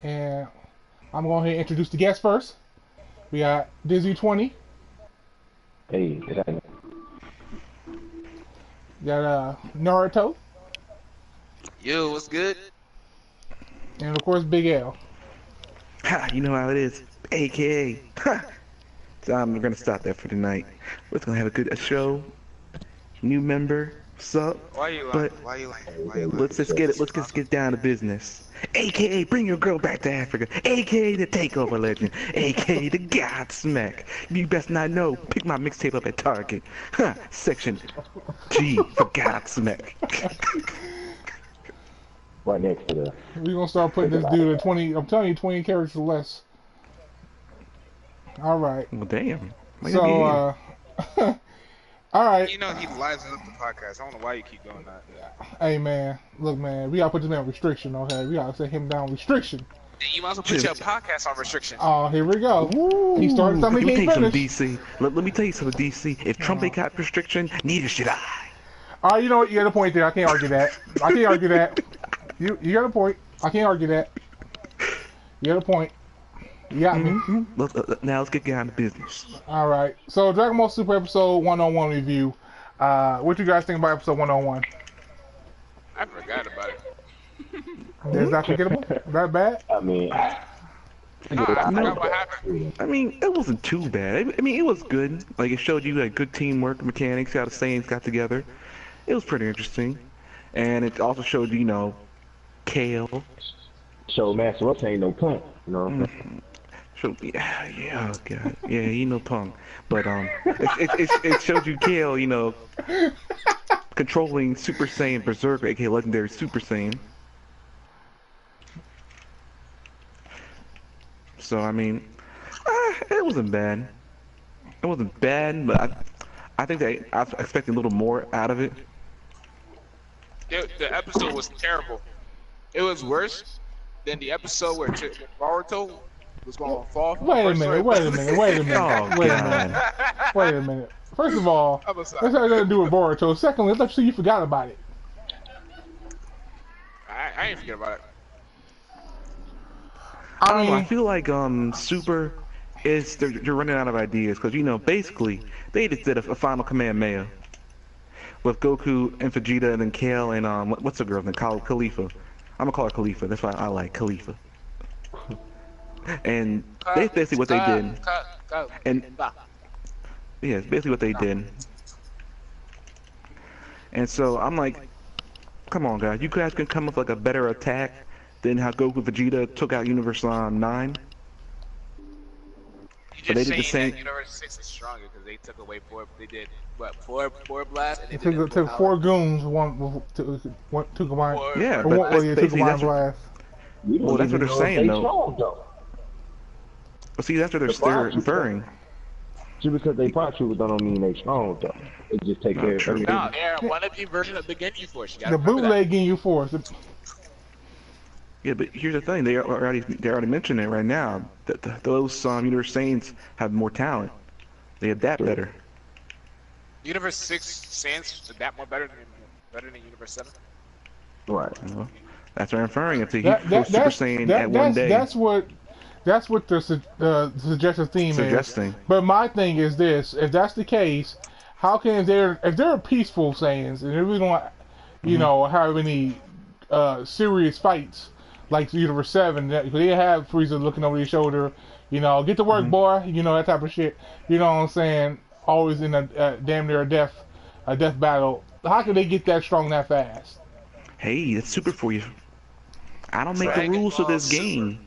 And I'm going to introduce the guest first. We got Dizzy20. Hey, We got Naruto. Yo, what's good? And of course, Big L. Ha, you know how it is. AKA. Ha. So we're gonna stop there for tonight. We're gonna have a good show. New member, sup? Why you But lying? Why you lying? Why you lying? let's just get it. Let's just get down to business. AKA, bring your girl back to Africa. AKA the Takeover Legend. AKA the Godsmack. You best not know. Pick my mixtape up at Target. Huh, Section G for Godsmack. right next to the. We're going to start putting this dude at 20. I'm telling you, 20 characters or less. All right. Well, damn. So, all right. You know he lives up the podcast. I don't know why you keep doing that. Hey, man. Look, man. We got to put this man on restriction, okay? We got to set him down restriction. Then you might as well put your podcast on restrictions. Oh, here we go. He started something Let me he tell can't you finish. something, DC. Let me tell you something, DC. If Trump ain't got restriction, neither should I. All right, you know what? You got a point there. I can't argue that. I can't argue that. You got a point. I can't argue that. You got a point. You got me. Now let's get down to business. All right. So, Dragon Ball Super Episode 101 review. What you guys think about Episode 101? I forgot about it. Is that forgettable? Is that bad? I mean, I forgot what happened. I mean, it wasn't too bad. I mean, it was good. Like, it showed you like good teamwork, mechanics, how the Saiyans got together. It was pretty interesting. And it also showed you, Kale. show Master Ups ain't no punk. You know what I'm saying? Yeah, oh God. Yeah, he no punk. But, it showed you Kale, controlling Super Saiyan Berserker, aka Legendary Super Saiyan. So, I mean, it wasn't bad. It wasn't bad, but I think I was expecting a little more out of it. The episode was terrible. It was worse than the episode where Naruto was going to fall. Wait a minute. Oh, God. Wait a minute. First of all, I'm that's sorry. nothing to do with Boruto. Secondly, let's see you forgot about it. I ain't forget about it. I I mean, feel like Super is they're running out of ideas because basically they just did a final Kamehameha with Goku and Vegeta and then Kale and what's the girl's name? Khalifa. I'm gonna call her Khalifa. That's why I like Khalifa. And that's basically what they did. And yeah, it's basically what they did. And so I'm like, come on, guys, you guys can come up with like a better attack than how Goku Vegeta took out Universe 9. You But they just did the saying same- that Universe 6 is stronger because they took away they did four blasts and it they did took four goons, two combined. Yeah, Or but one, that's two basically combined that's what, blasts. We don't Well, that's even what they're know if saying, they though. strong, though. see, that's what they're inferring. Just because they part troopers don't mean they strong, though. They just take care of true. everything. No, they're one of the version of the Genji Force. You gotta The remember that. bootleg in you force. Yeah, but here's the thing: they already mentioned it right now that those Universe Saiyans have more talent. They adapt better. Universe 6 Saiyans adapt more better than Universe 7. Right. That's what I'm inferring. If they That- go that- Super that's- Saiyan that- at one day, That's what the suggested theme suggesting. is. But my thing is this: if that's the case, how can if they're peaceful Saiyans and they really don't, have any serious fights like Universe 7, they have Frieza looking over his shoulder, get to work, boy, that type of shit. You know what I'm saying? Always in a damn near a death battle. How can they get that strong that fast? Hey, that's super for you. I don't make Dragon the rules for Ball this Super. game.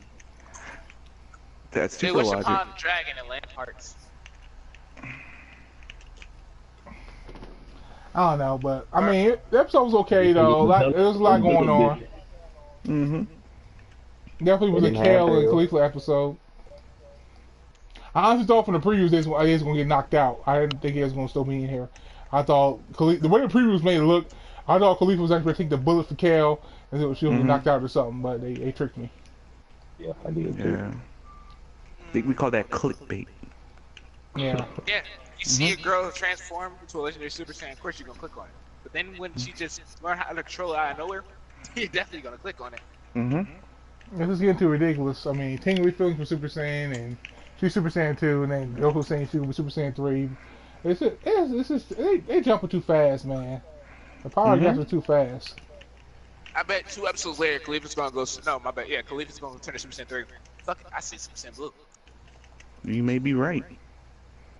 That's They super wish logic. upon Dragon and Land Hearts. I don't know, but I mean, the episode was okay though. There was a lot going on. Mm-hmm. Definitely was a Kale and Khalifa episode. I honestly thought from the previews they was gonna get knocked out. I didn't think he was gonna still be in here. I thought the way the previews made it look, I thought Khalifa was actually gonna take the bullet for Kale and she was gonna be knocked out or something, but they tricked me. Yeah, I did. Yeah. We call that clickbait. Yeah. Yeah, you see a girl transform into a legendary Super Saiyan, of course you're gonna click on it. But then when she just learn how to control it out of nowhere, you're definitely gonna click on it. Mm-hmm. This is getting too ridiculous. I mean, tingly feelings from Super Saiyan, and she's Super Saiyan 2, and then Goku's saying she's gonna be Super Saiyan 3. They jumping too fast, man. The power gaps are too fast. I bet 2 episodes later, Khalifa's gonna go. No, my bad. Yeah, Khalifa's gonna turn to Super Saiyan 3. Fuck it, I see Super Saiyan Blue. You may be right.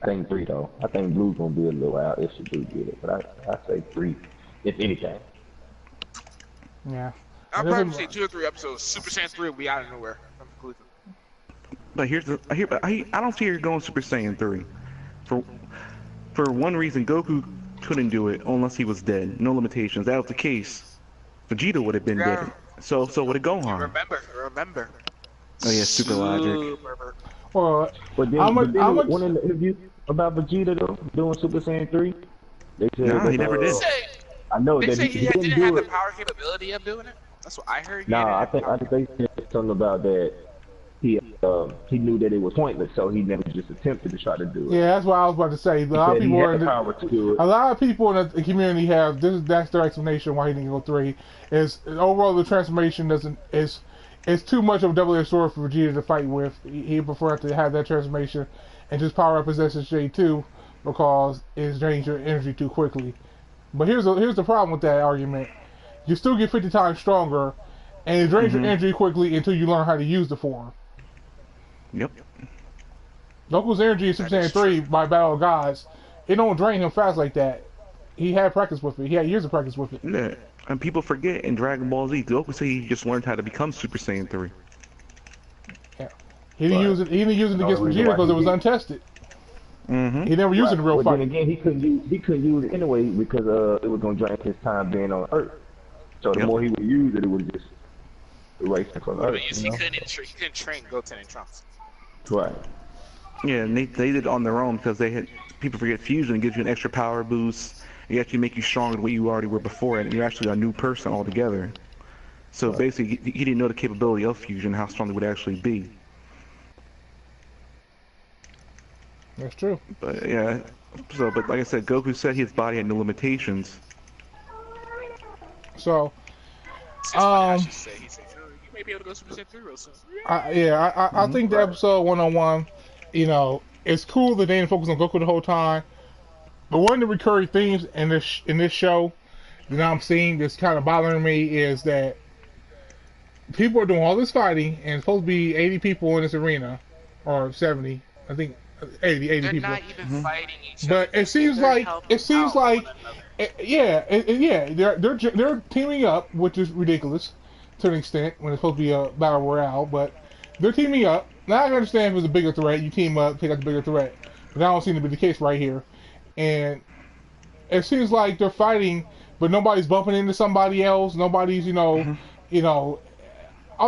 I think 3 though. I think Blue's gonna be a little out if she do get it, but I say 3, if anything. Yeah. I'll probably say 2 or 3 episodes. Super Saiyan 3 will be out of nowhere from Khalifa. But I don't see her going Super Saiyan 3. For one reason, Goku couldn't do it unless he was dead. No limitations. That was the case. Vegeta would have been dead. So would it Gohan. Remember. Oh yeah, super logic. Well, But then, one in the interview about Vegeta though doing Super Saiyan 3, they said no, he never did. I know They that say he he didn't didn't do have the it. power capability of doing it. That's what I heard. Nah, I think they said something about that. He knew that it was pointless, so he never just attempted to try to do it. yeah, that's what I was about to say. A lot of people A lot of people in the community have that's their explanation why he didn't go 3. Is overall the transformation is too much of a double-edged sword for Vegeta to fight with. He preferred to have that transformation and just power up his SSJ2 because it drains your energy too quickly. But here's the problem with that argument. You still get 50 times stronger, and it drains your energy quickly until you learn how to use the form. Yep. Goku's energy in Super Saiyan 3 by Battle of Gods, it don't drain him fast like that. He had practice with it. He had years of practice with it. Yeah. And people forget in Dragon Ball Z, Goku said he just learned how to become Super Saiyan 3. Yeah. He didn't use it against Vegeta because it was untested. He never used it in a real but fight. then again, he couldn't use it anyway because it was gonna drain his time being on Earth. So the more he would use it, it would just erase him from Earth. He couldn't train Goten and Trunks. Right. Yeah, and they did it on their own because people forget fusion gives you an extra power boost. It actually make you stronger than what you already were before, and you're actually a new person altogether. So basically, he didn't know the capability of fusion, how strong it would actually be. That's true. But yeah, but like I said, Goku said his body had no limitations. So, He said, you may be able to go Super Saiyan 3 real soon. I think the episode 101, it's cool that they didn't focus on Goku the whole time. But one of the recurring themes in this show that I'm seeing that's kind of bothering me is that people are doing all this fighting, and it's supposed to be 80 people in this arena, or 70, I think 80 They're people. not even fighting each other. But it seems like they're teaming up, which is ridiculous to an extent when it's supposed to be a battle royale. But they're teaming up. Now I can understand if it's a bigger threat, you team up, take out the bigger threat. But that don't seem to be the case right here. And it seems like they're fighting, but nobody's bumping into somebody else. Nobody's, all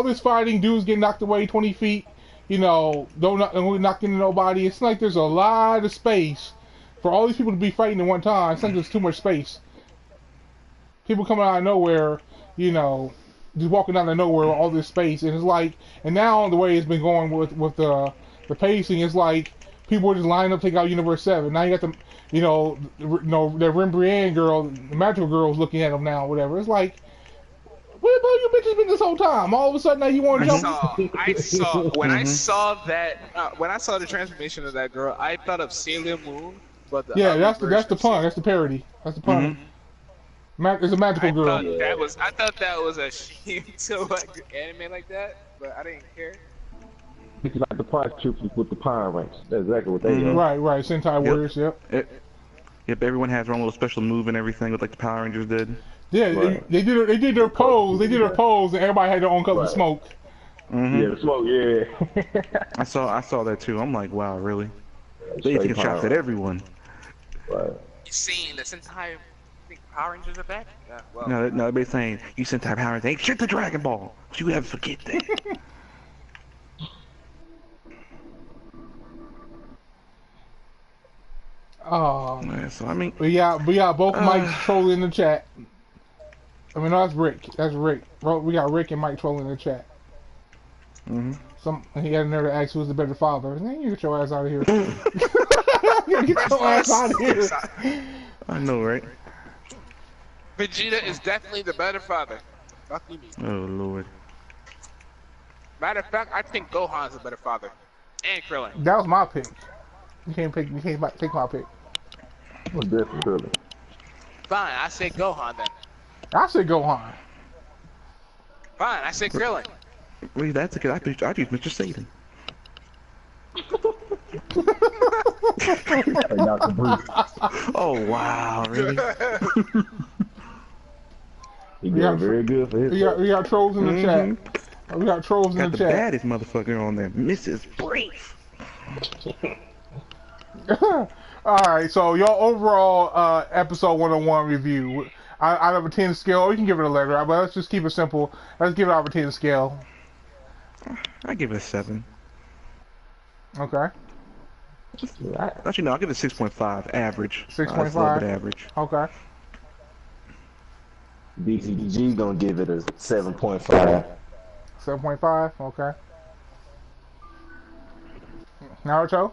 this fighting, dudes getting knocked away 20 feet. Don't knock into nobody. It's like there's a lot of space for all these people to be fighting at one time. It's like there's too much space. People coming out of nowhere, just walking out of nowhere, all this space, and it's like, and now the way it's been going with the pacing, it's like people are just lining up to take out Universe 7. Now you got the, the Rimbrianne girl, the magical girl's looking at them now, whatever. It's like, where the hell you bitches been this whole time? All of a sudden now you want to jump? When I saw the transformation of that girl, I thought of Sailor Moon. But that's the pun. That's the parody. That's the pun. It's a magical girl. I thought that was a shame to anime like that, but I didn't care. It's like the Power Troopers with the Power Ranks. That's exactly what they are. Right. Sentai Warriors. Yep. Everyone has their own little special move and everything, with like the Power Rangers did. Yeah, right. they did their pose. They did their pose, and everybody had their own color of smoke. Yeah, the smoke. Yeah. I saw that too. I'm like, wow, really? They take shots at everyone. Right. You seen the Sentai? Power Rangers are back? Yeah, well. No, everybody's saying you Sentai Power Rangers ain't shit to Dragon Ball. You ever forget that? Yeah, so I mean, we got both Mikes trolling in the chat. I mean, no, that's Rick. That's Rick. We got Rick and Mike trolling in the chat. He had a nerve to ask who's the better father. Man, you get your ass out of here. Get your ass out of here. I know, right? Vegeta is definitely the better father. Fuck you mean. Oh Lord. Matter of fact, I think Gohan's a better father. And Krillin. That was my pick. You can't pick my pick. What's different, really? Fine, I say Gohan then. I say Gohan. Fine, I say Krillin. Well, that's a good. I choose Mr. Satan. Dr. Bruce. Oh wow, really? He got very good for his. We got trolls in the chat. We got trolls in Got the the chat. baddest motherfucker on there, Mrs. Brief. Alright, so your overall episode 101 review. Out of a 10 scale, or you can give it a letter, but let's just keep it simple. Let's give it out of a 10 scale. I give it a 7. Okay. Actually, no, I'll give it 6.5, average. 6.5? It's a little bit average. Okay. DCG gonna give it a 7.5. 7.5? Okay. Naruto?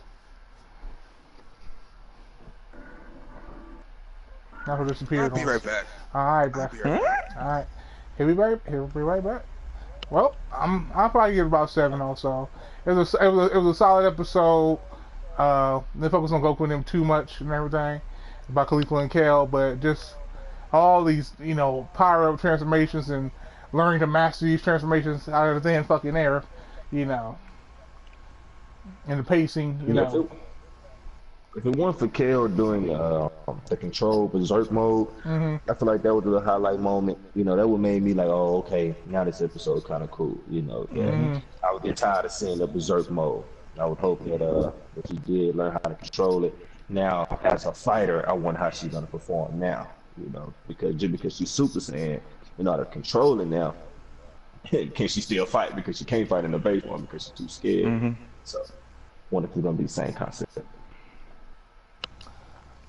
Naruto disappeared. I'll be right back. Alright, bro. Alright. He'll be right back. Well, I'll probably give it about 7 also. It was a solid episode. They focused on Goku and them too much and everything about Khalifa and Kale, but just all these, power-up transformations and learning to master these transformations out of the thin fucking air, and the pacing, If it weren't for Kale doing the control berserk mode, I feel like that was the highlight moment. That would make me like, oh, okay, now this episode kind of cool. I would get tired of seeing the berserk mode. I would hope that she did learn how to control it. Now, as a fighter, I wonder how she's gonna perform now. Because she's Super Saiyan, how to control it now. Can she still fight? Because she can't fight in the base one because she's too scared. So, I wonder if it's gonna be the same concept.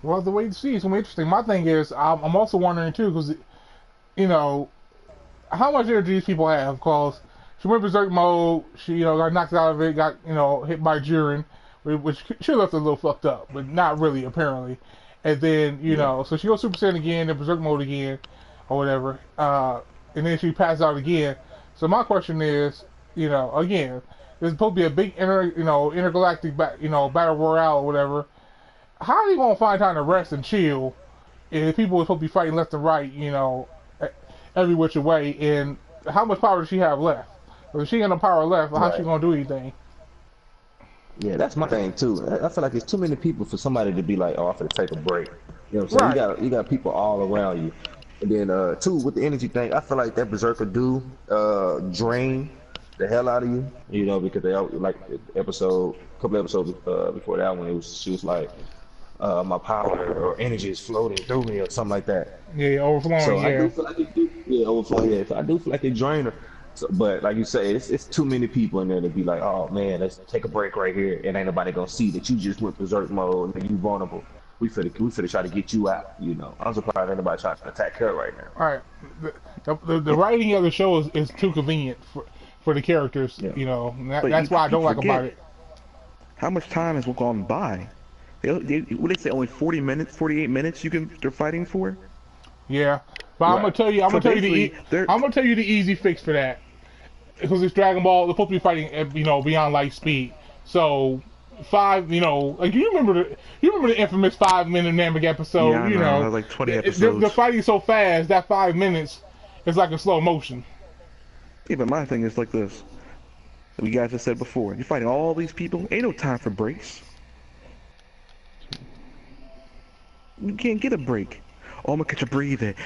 Well, the way to see it's gonna be interesting. My thing is, I'm also wondering too, because how much energy these people have. Because she went berserk mode, she got knocked out of it, got hit by Jiren, which she left a little fucked up, but not really apparently. And then so she goes Super Saiyan again, then berserk mode again, or whatever, and then she passes out again. So my question is, again, there's supposed to be a big intergalactic battle royale or whatever. How are you gonna find time to rest and chill if people are supposed to be fighting left and right, every which way? And how much power does she have left? If she ain't no power left, how's she gonna do anything? Yeah, that's my thing too. I feel like it's too many people for somebody to be like, oh, I'm gonna take a break. You know what I'm saying? You got people all around you. And then two, with the energy thing, I feel like that berserker do drain the hell out of you. Because they like a couple episodes before that one, she was like, my power or energy is floating through me or something like that. Yeah, overflowing. So I do feel like it do. Yeah, overflowing. Yeah, so I do feel like it drained her. So, but like you say, it's too many people in there to be like, oh man, let's take a break right here, and ain't nobody gonna see that you just went berserk mode and you vulnerable. We finna try to get you out. I'm surprised anybody trying to attack her right now. All right, the writing of the show is too convenient for the characters. Yeah. That's why I don't like about it. How much time has gone by? What they say? Only 40 minutes, 48 minutes. They're fighting for. Yeah, but I'm gonna tell you the easy fix for that. Because it's Dragon Ball, they're supposed to be fighting at, beyond light speed. So 5, like you remember the infamous 5-minute Namek episode. Yeah, like 20 episodes. They're fighting so fast that 5 minutes is like a slow motion. Yeah, but my thing is like this. You guys have said before, you're fighting all these people. Ain't no time for breaks. You can't get a break. Oh, I'm gonna catch a breather.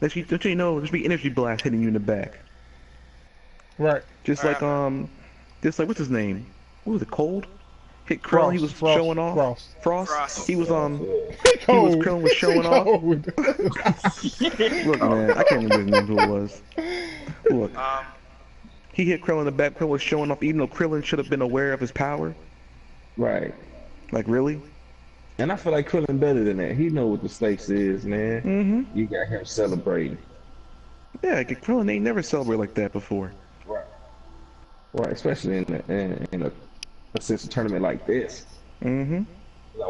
Don't you know? There's be energy blast hitting you in the back. Right. Just like what's his name? What was it? Cold? Hit Krillin. He was showing off. Frost. He was Krillin was showing off. Look, man, I can't remember his name. Who it was? Look. He hit Krillin in the back. Krillin was showing off, even though Krillin should have been aware of his power. Right. Like really? And I feel like Krillin better than that. He know what the stakes is, man. You got him celebrating. Yeah, Krillin ain't never celebrated like that before. Right, especially in a sense of tournament like this. Like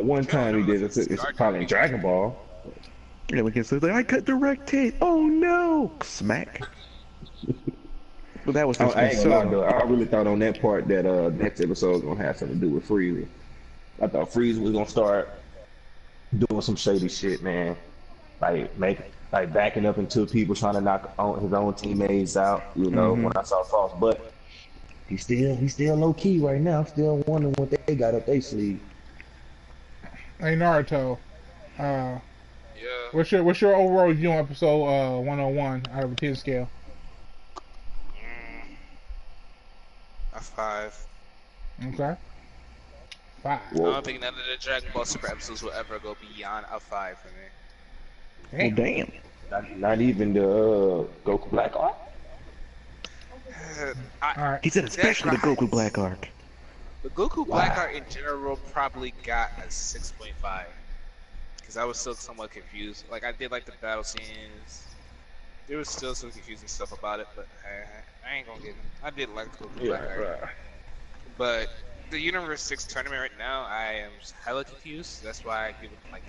one time he did it. It's probably in Dragon Ball. Yeah, we can say like, I got direct hit. Oh no! Smack. But that was I just ain't gonna lie so. though. I really thought on that part that next episode was gonna have something to do with Frieza. I thought Frieza was gonna start doing some shady shit, man. Like backing up into people trying to knock his own teammates out. You know, when I saw Frost, but he's still low key right now. I'm still wondering what they got up their sleeve. Hey Naruto, Yeah. what's your overall review on episode 101 out of a 10 scale? A 5. Okay. 5. I don't think none of the Dragon Ball Super episodes will ever go beyond a 5 for me. Well, damn. Not even the Goku Black Arc. Alright. He said especially the Goku Black Arc. The Goku Black Art in general probably got a 6.5. Because I was still somewhat confused. Like, I did like the battle scenes. There was still some confusing stuff about it, but I ain't gonna get it. I did like the Goku Black Art. Right. But the Universe 6 tournament right now, I am hella confused. That's why I give it, like,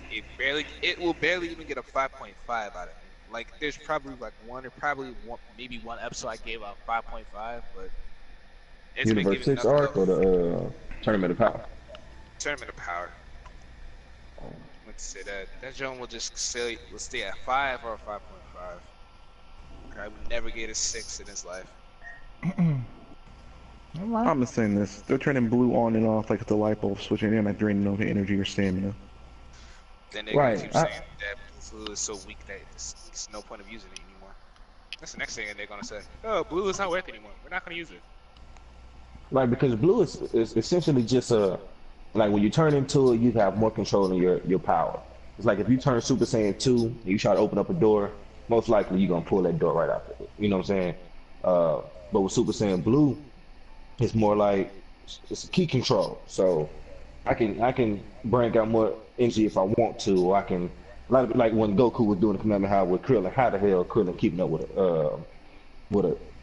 it will barely even get a 5.5 out of it. Like, there's probably like maybe one episode I gave out 5.5, but it's been Universe giving 6 nothing arc but or the Tournament of Power? Tournament of Power. Let's say that joint will just stay at 5 or 5.5. I would never get a 6 in his life. Alright. I'm just saying this. They're turning blue on and off like it's a light bulb switch, and they're not draining no energy or stamina. Then they're gonna keep saying that blue is so weak that there's no point of using it anymore. That's the next thing they're gonna say. Oh, blue is not worth it anymore. We're not gonna use it. Right, because blue is essentially just like when you turn into it, you have more control in your power. It's like if you turn Super Saiyan 2 and you try to open up a door, most likely you're gonna pull that door right after it. You know what I'm saying? But with Super Saiyan Blue, it's more like it's a key control. So I can bring out more energy if I want to, or I can like when Goku was doing the Kamehameha with Krillin. How the hell Krillin keeping up with a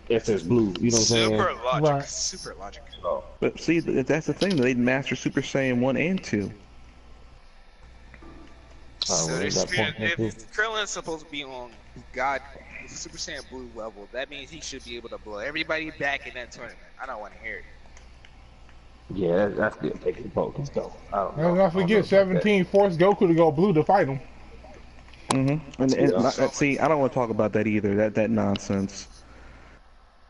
SS Blue? You know what I'm saying? Super logic. Right. Super logic. So, But see, that's the thing. They'd master Super Saiyan 1 and 2. So well, there's that point, if Krillin's supposed to be on God Super Saiyan Blue level, that means he should be able to blow everybody back in that tournament. I don't want to hear it. yeah, that's still taking focus though. I don't know. Let's not forget 17 forced Goku to go blue to fight him. See, I don't want to talk about that either. That nonsense.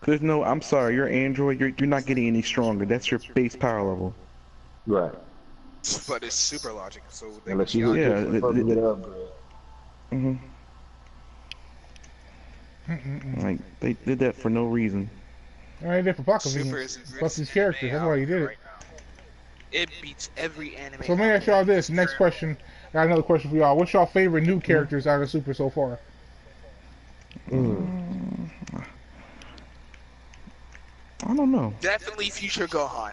There's no. I'm sorry. You're Android. You're not getting any stronger. That's your base power level. Right. But it's super logic, so they Unless you get upgrade. Like they did that for no reason. Alright, did for plot Super convenience. is Plus his character. That's why he did it. right now. It beats every anime. So let me ask y'all this. Next question. I got another question for y'all. What's y'all favorite new characters out of Super so far? I don't know. Definitely Future Gohan.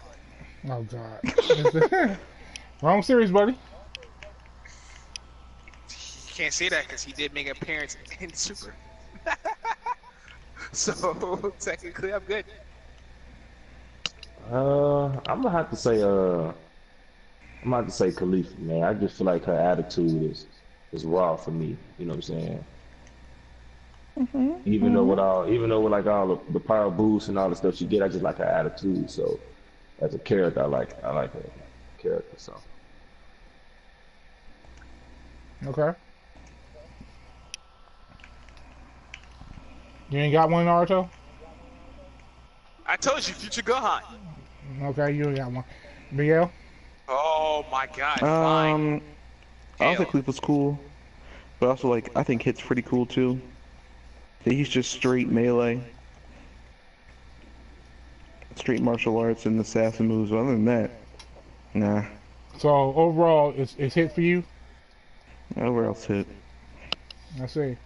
Oh god. Wrong series, buddy. You can't say that because he did make an appearance in Super. So technically, I'm good. I'm gonna have to say Khalifa, man. I just feel like her attitude is raw for me. You know what I'm saying? Even though with all the power boosts and all the stuff she get, I just like her attitude. So as a character, I like her character. So Okay. You ain't got one, Naruto? I told you, Future Gohan. Okay, you ain't got one. Miguel? Oh my God, fine. I also think Khalifa's cool, but also like I think Hit's pretty cool too. He's just straight melee, straight martial arts and assassin moves. But other than that, nah. So overall, it's hit for you? Where else Hit? I see.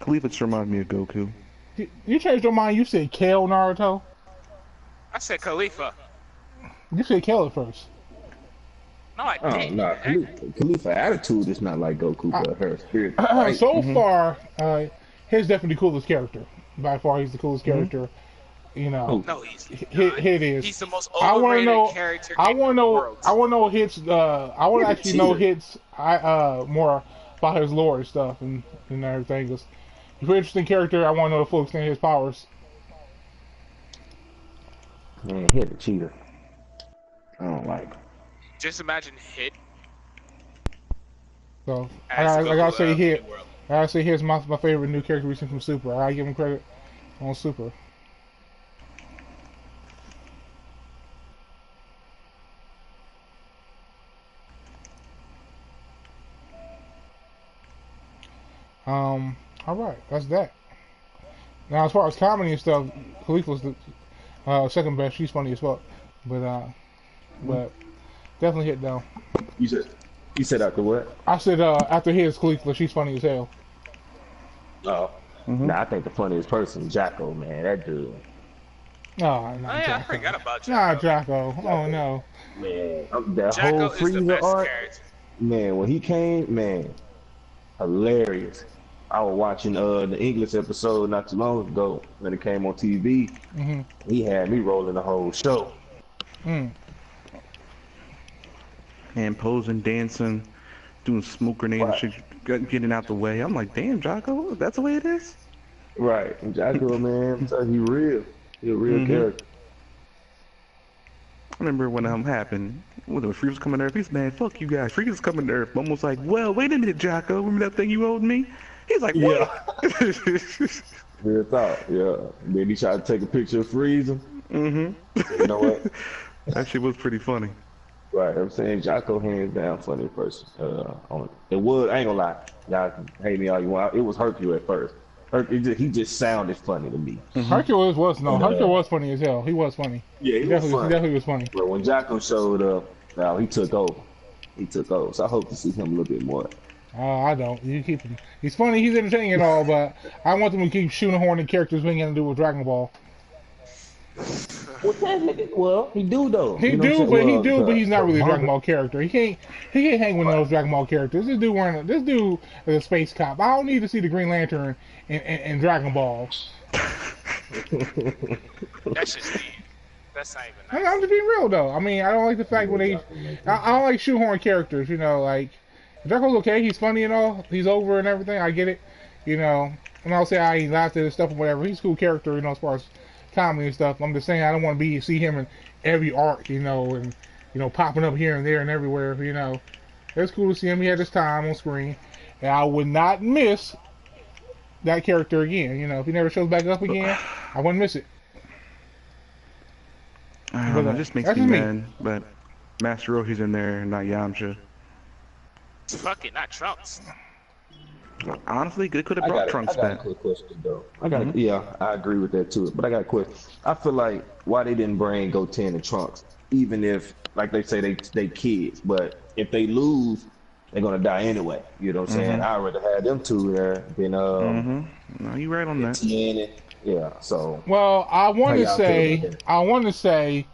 Khalifa just reminds me of Goku. You changed your mind. You said Kale, Naruto. I said Khalifa. You said Kale at first. No, I didn't. no, Khalifa attitude is not like Goku, but her spirit. So far, his definitely the coolest character. By far, he's the coolest character. You know, No, he's Hit is. He's the most I want to overrated know. character I in want to the know. world. I want to know Hit's. I want to actually know cheater. Hit's. More about his lore and stuff and everything. 'Cause very interesting character. I want to know the full extent of his powers. Man, he had the cheetah. I don't like him. Just imagine Hit. So As I gotta Goku, say Hit. New World. I gotta say here's my favorite new character we seen from Super. I give him credit on Super. All right, that's that. Now, as far as comedy and stuff, Khalifa's the second best. She's funny as fuck, but definitely Hit though. You said after what? I said after his Khalifa, she's funny as hell. Oh. Nah, I think the funniest person, Jacko, man. That dude. Oh, Oh yeah, I forgot about Jacko. Nah, Draco. Oh no. Man, that Jacko whole is the Frieza best art. character. Man, when he came, man, hilarious. I was watching the English episode not too long ago when it came on TV. He had me rolling the whole show. And posing, dancing, doing smoke grenade and shit, getting out the way. I'm like, damn, Jocko, that's the way it is? Right. And Jacko, man, I'm telling you, he real. He a real character. I remember when happened, when Freeze was coming to Earth, he's man, fuck you guys. Freeze is coming to Earth. Almost like, well, wait a minute, Jocko, remember that thing you owed me? He's like, what? Yeah. Real thought, yeah. And then he tried to take a picture of Frieza. You know what? That shit was pretty funny. Right, I'm saying Jocko hands down funny person. It was, I ain't gonna lie, y'all can hate me all you want. It was Hercule at first. He just sounded funny to me. Hercule Hercule was funny as hell. He was funny. Yeah, he definitely was funny. But when Jocko showed up, now he took over. So I hope to see him a little bit more. I don't. You keep him. He's funny. He's entertaining and all, but I want them to keep shoehorning characters we ain't gonna do with Dragon Ball. Well, he do though. He do, but he's not really a Dragon Ball character. He can't hang with those Dragon Ball characters. This dude is a space cop. I don't need to see the Green Lantern in Dragon Ball. That's just deep. That's not even nice. I'm just being real though. I mean, I don't like the fact when I don't like shoehorn characters. You know, like Draco's okay. He's funny and all. He's over and everything. I get it. You know, and I'll say he laughed at his stuff or whatever. He's a cool character. You know, as far as comedy and stuff. I'm just saying I don't want to see him in every arc, you know, and popping up here and there and everywhere, you know. It's cool to see him. He had his time on screen, and I would not miss that character again. You know, if he never shows back up again, I wouldn't miss it. I don't know, it just makes me mad, but Master Roshi's in there, not Yamcha. Fuck it, not Trunks. Honestly, they could have brought Trunks back. I got a quick question though. Yeah, I agree with that too. But I got a question. I feel like why they didn't bring Goten and Trunks, even if, like they say, they kids. But if they lose, they're gonna die anyway. You know what I'm saying? I already had them two there. Then No, you right on that. Yeah. So. Well, I want to say,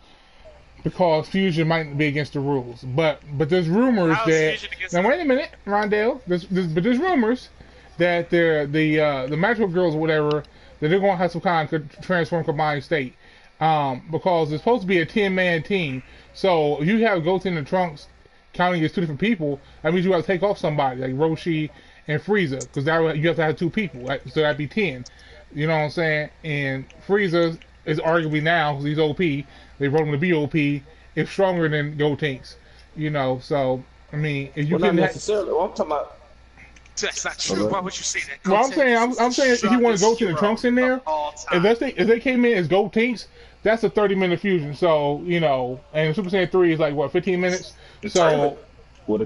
because Fusion might be against the rules, but there's rumors that. Now wait a minute, Rondell. There's rumors that the magical girls or whatever, that they're gonna have some kind of transform combined state, because it's supposed to be a 10-man team. So you have Goten and Trunks counting as two different people. That means you have to take off somebody like Roshi and Frieza, because you have to have two people, right? So that'd be 10. You know what I'm saying? And Frieza is arguably now, because he's OP. They wrote him to be OP. Is stronger than Gotenks. You know, so I mean, if you not necessarily. Well, I'm talking about. That's not true. Why would you say that? Well, I'm saying if you want Goten and Trunks in there, if they came in as Gotenks, that's a 30-minute fusion. So you know, and Super Saiyan 3 is like what, 15 minutes. The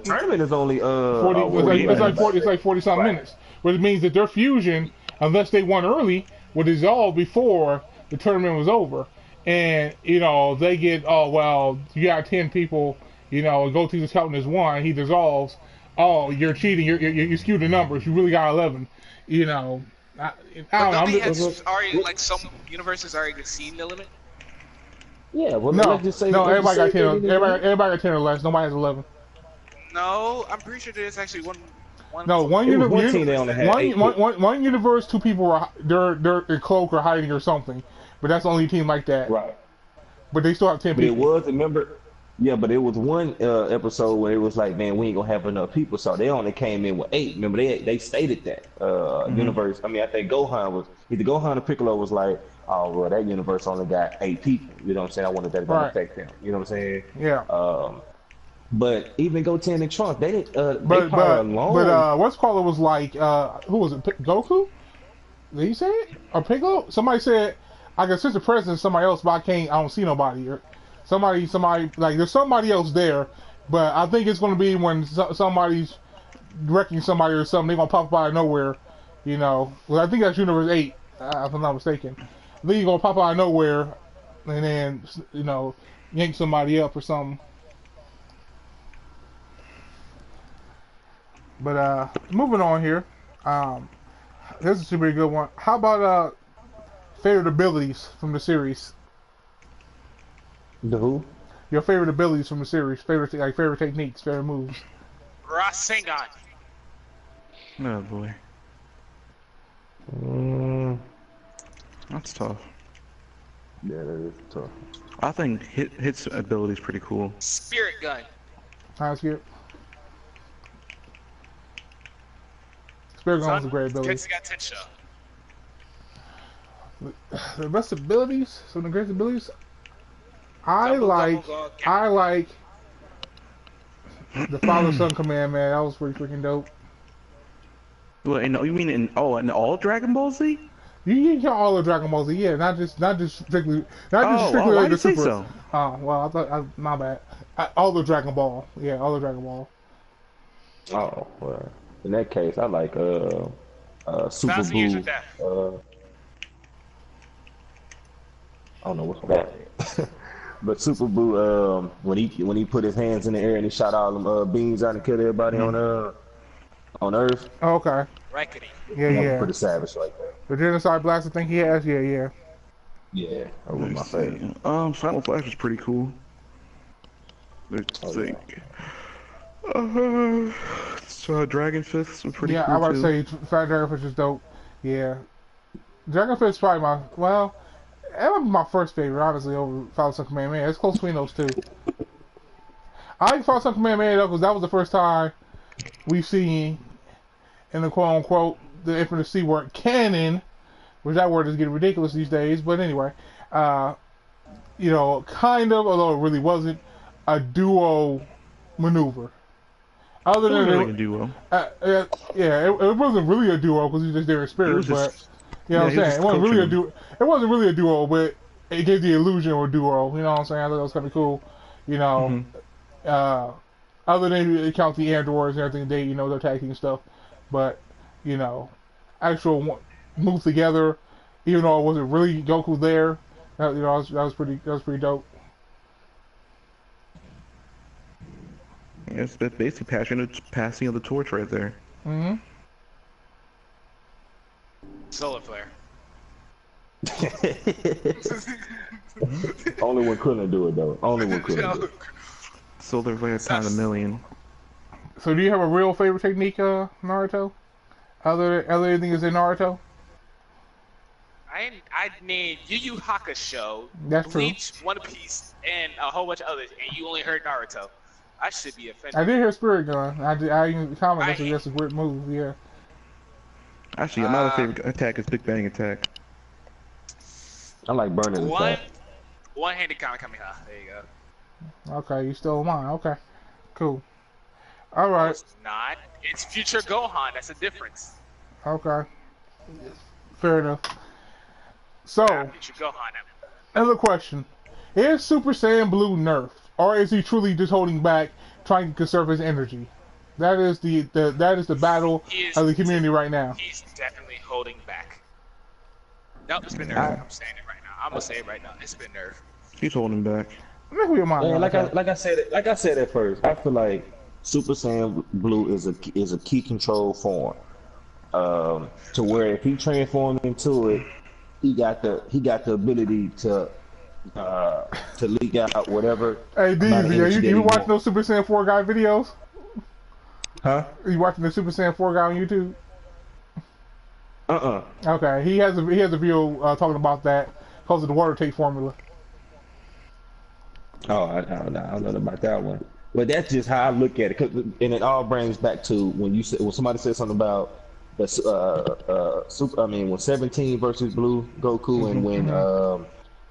tournament is only 40. It's like 40 something minutes. But it means that their fusion, unless they won early, would dissolve before the tournament was over. And you know they get, oh well, you got 10 people. You know, Gotenks is counting as one. He dissolves. Oh, you're cheating. You skewed the numbers. You really got 11. You know, I don't know. Like some universes already exceeding the limit. Yeah. Well, no, let's just say everybody got 10. Everybody got 10 or less. Nobody has 11. No, I'm pretty sure there's actually one. No, one universe, two people are they're cloak or hiding or something. But that's the only team like that. Right. But they still have 10 people. It was, remember Yeah, but it was one episode where it was like, man, we ain't gonna have enough people, so they only came in with 8. Remember, they stated that universe. I mean, I think Gohan was either Gohan or Piccolo was like, oh, well, that universe only got 8 people. You know what I'm saying? I wanted that to Right. affect them. You know what I'm saying? Yeah. But even Goten and Trunks, they didn't. But alone. what's called it was like who was it? Goku? Did he say it or Piccolo? Somebody said I can sense the presence of somebody else, but I don't see nobody. Or somebody like there's somebody else there, but I think it's going to be when somebody's wrecking somebody or something. They're gonna pop up out of nowhere, you know. Well, I think that's Universe 8, if I'm not mistaken. I think he's gonna pop out of nowhere, and then you know yank somebody up or something. But moving on here, this is a pretty good one. How about favorite abilities from the series? The who? Your favorite abilities from the series, favorite techniques, favorite moves. Rasengan. Oh boy, that's tough. Yeah, that is tough. I think Hit's ability is pretty cool. Spirit Gun. How's good? Spirit Gun was a great ability. Tetsuga Tensho. The best abilities, some of the greatest abilities. I like the father-son command, man. That was pretty freaking dope. Well, you mean in all Dragon Ball Z? You can count all of Dragon Ball Z, yeah, not just strictly why like did the you say Super. so? Oh, well, my bad. All the Dragon Ball, yeah, all the Dragon Ball. Oh, well, in that case, I like Super 1,000 Years Buu. of Death. I don't know what's that. But Super Buu, when he put his hands in the air and he shot all them beams out and killed everybody on Earth. Oh, okay. Raikkonen. Yeah. Pretty savage like that. The genocide blast, I think he has. Yeah. Yeah, that was my favorite. Final Flash was pretty cool. Let's think. Dragon Fists were pretty cool. Yeah, I would too. say Fat Dragon Fish is dope. Yeah. Dragon Fish is probably that would be my first favorite, honestly, over Father-Son Kamehameha. It's close between those two. I like Father-Son Kamehameha, though, because that was the first time we've seen, in the quote-unquote, the infamous C word, canon, which that word is getting ridiculous these days, but anyway, you know, kind of, although it really wasn't, a duo maneuver. Other than like a duo. Yeah, it wasn't really a duo, because he's just there in spirit, but... You know what I'm saying? It wasn't really a duo. It wasn't really a duo, but it gave the illusion of a duo. You know what I'm saying? I thought that was kind of cool. You know, other than you count the androids and everything, they're tag team stuff. But you know, actual move together, even though it wasn't really Goku there. That was pretty dope. Yeah, it's basically passing of the torch right there. Solar Flare. Only one couldn't do it though. Only one couldn't do it. Solar Flare times 1,000,000. So do you have a real favorite technique, Naruto? Other anything is in Naruto? I named Yu Yu Hakusho, That's true. Bleach, One Piece, and a whole bunch of others, and you only heard Naruto. I should be offended. I did hear Spirit Gun. I even commented that's a great move. Yeah. Actually, another favorite attack is Big Bang Attack. I like burning attack. One-handed Kamehameha. There you go. Okay, you stole mine. Okay, cool. All right. No, it's not. It's Future Gohan. That's a difference. Okay. Fair enough. So, Future Gohan. another question: is Super Saiyan Blue nerfed, or is he truly just holding back, trying to conserve his energy? That is the battle of the community right now. He's definitely holding back. Nope, it's been nerfed. I'm saying it right now. I'm gonna say it right now. It's been nerfed. He's holding back. Make your mind. Yeah, like I said at first, I feel like Super Saiyan Blue is a key control form. To where if he transforms into it, he got the ability to leak out whatever. Hey, DZ, you watching those Super Saiyan 4 guy videos? Huh? You watching the Super Saiyan 4 guy on YouTube? Okay, he has a video talking about that because of the water take formula. Oh, I don't know about that one. But that's just how I look at it, and it all brings back to when somebody said something about the super. I mean, when 17 versus Blue Goku, and when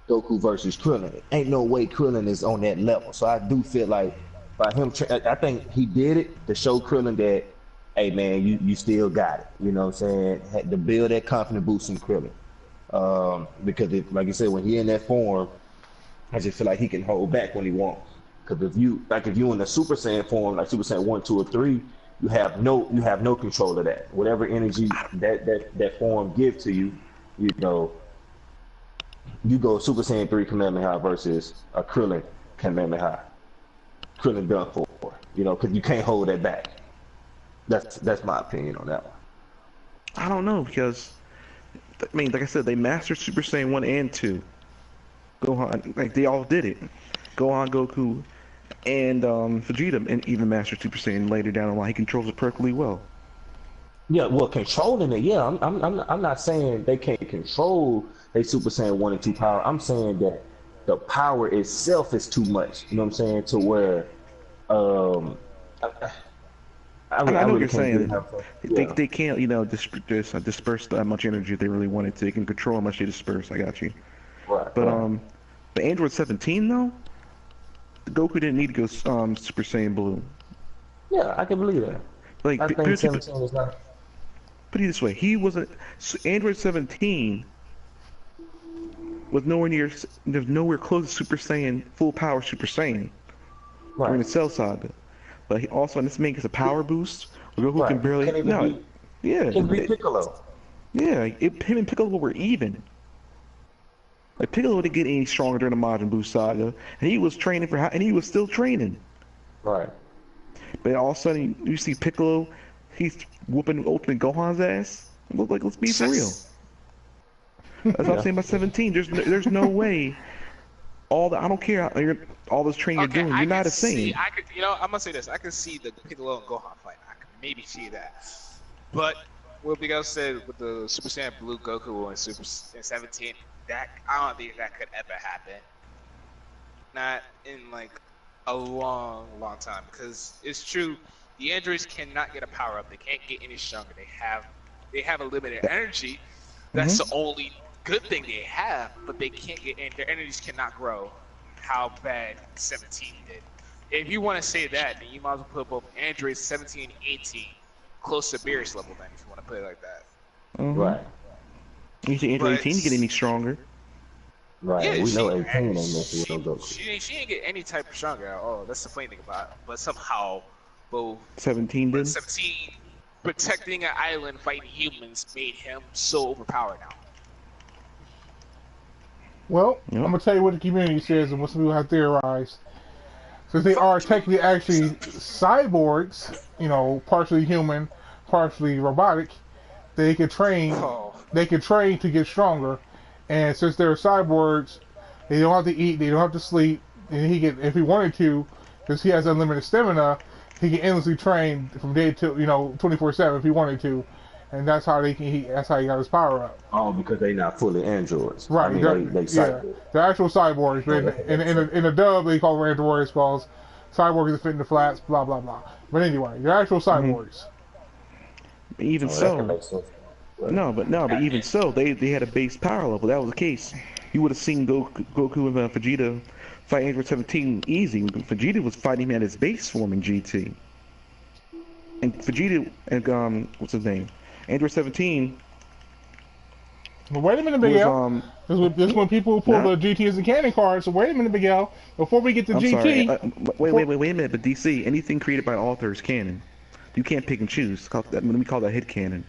Goku versus Krillin, ain't no way Krillin is on that level. So I do feel like by him, I think he did it to show Krillin that, hey man, you still got it. You know what I'm saying? Had to build that confidence boost in Krillin. Because like you said, when he in that form, I just feel like he can hold back when he wants. Because if you in the Super Saiyan form, like Super Saiyan 1, 2, or 3, you have no control of that. Whatever energy that form give to you, you know, you go Super Saiyan 3 Kamehameha versus a Krillin Kamehameha. Krillin done for, you know, because you can't hold that back. That's my opinion on that one. I don't know, because I mean, like I said, they mastered Super Saiyan 1 and 2. Gohan, like they all did it. Gohan, Goku, and Vegeta, and even mastered Super Saiyan later down the line. He controls it perfectly well. Yeah, well, controlling it, yeah. I'm not saying they can't control a Super Saiyan 1 and 2 power. I'm saying that the power itself is too much. You know what I'm saying? To where, I know what really you're saying. Yeah. They can't, you know, disperse that much energy if they really wanted to. They can control how much they disperse. I got you. Right. But right. the Android 17 though, Goku didn't need to go Super Saiyan Blue. Yeah, I can believe that. Like, I think 17 is not. put it this way, he wasn't. Android 17 was nowhere close to Super Saiyan, full power Super Saiyan during the Right. Cell Saga. But he also, and this man gets a power boost. Goku Right. can barely. Can't even No, beat. yeah, Can beat Piccolo. yeah. Him and Piccolo were even. Like Piccolo didn't get any stronger during the Majin Buu saga, and he was training and he was still training. Right. But all of a sudden, you see Piccolo, he's whooping Ultimate Gohan's ass. Like, let's be for real. That's what I'm saying about 17. There's no way. I don't care all this training you're doing. You're not a Saiyan. I'm gonna say this. I can see the Piccolo and Gohan fight. I can maybe see that. But what Miguel said with the Super Saiyan Blue Goku and Super Saiyan 17, that I don't think that could ever happen. Not in like a long time, because it's true. The androids cannot get a power up. They can't get any stronger. They have a limited energy. That's the only good thing they have, but they can't get, and their energies cannot grow. How bad 17 did. If you want to say that, then you might as well put both androids 17 and 18 close to Beerus level. Then, if you want to put it like that. Right. You see Android 18 get any stronger? Right. Yeah, we know 18 ain't she messing with no Goku. didn't get any type of stronger at all. That's the funny thing about it. But somehow, both 17 did. 17 protecting an island fighting humans made him so overpowered now. Well, I'm gonna tell you what the community says and what some people have theorized. Since they are technically actually cyborgs, you know, partially human, partially robotic, they can train. They can train to get stronger, and since they're cyborgs, they don't have to eat, they don't have to sleep, and he can, if he wanted to, because he has unlimited stamina, he can endlessly train from day to 24/7 if he wanted to, and that's how that's how he got his power up. Oh, because they not fully androids. Right. I mean, they cyborgs. They're actual cyborgs, but in a dub they call them androids because cyborgs that fit in the flats, blah blah blah. But anyway, they're actual cyborgs. Even but even so, they had a base power level. That was the case. You would have seen Goku and Vegeta fight Android 17 easy. Vegeta was fighting him at his base form in GT. And Vegeta and what's his name? Android 17. But wait a minute, Big L. This is when people pull the GT as a canon card. So wait a minute, Big L. Before we get to GT, sorry. Wait a minute. But DC, anything created by author is canon. You can't pick and choose. We call that head canon.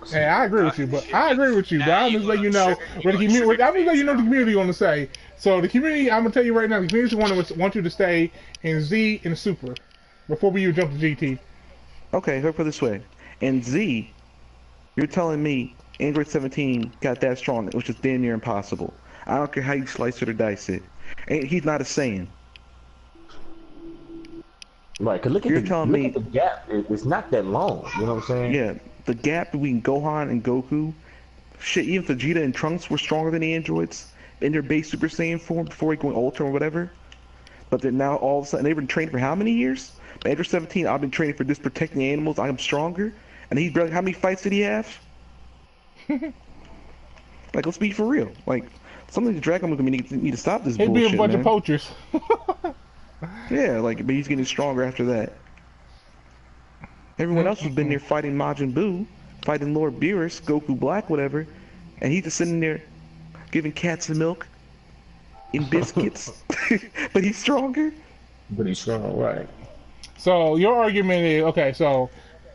Hey, I agree with you, but I'm just letting you know what the community. I'm just letting you know what the community want to say. So the community, I'm gonna tell you right now, the community want you to stay in Z and Super before we jump to GT. Okay, look for this way. In Z, you're telling me Android 17 got that strong, which is damn near impossible. I don't care how you slice it or dice it. And he's not a Saiyan. Right, because look at the gap. It's not that long. You know what I'm saying? Yeah, the gap between Gohan and Goku, shit, even Vegeta and Trunks were stronger than the androids. in their base Super Saiyan form before going Ultra or whatever. But then now all of a sudden they've been training for how many years? By age 17, I've been training for this protecting animals. I am stronger. And he's barely, how many fights did he have? Like, let's be for real. Like, some of the Dragon Ball need to stop this He'd bullshit, be a bunch man. of poachers. Yeah, like, but he's getting stronger after that. Everyone else has been there fighting Majin Buu, fighting Lord Beerus, Goku Black, whatever, and he's just sitting there giving cats the milk and biscuits. But he's stronger. But he's strong, right? So your argument is okay. So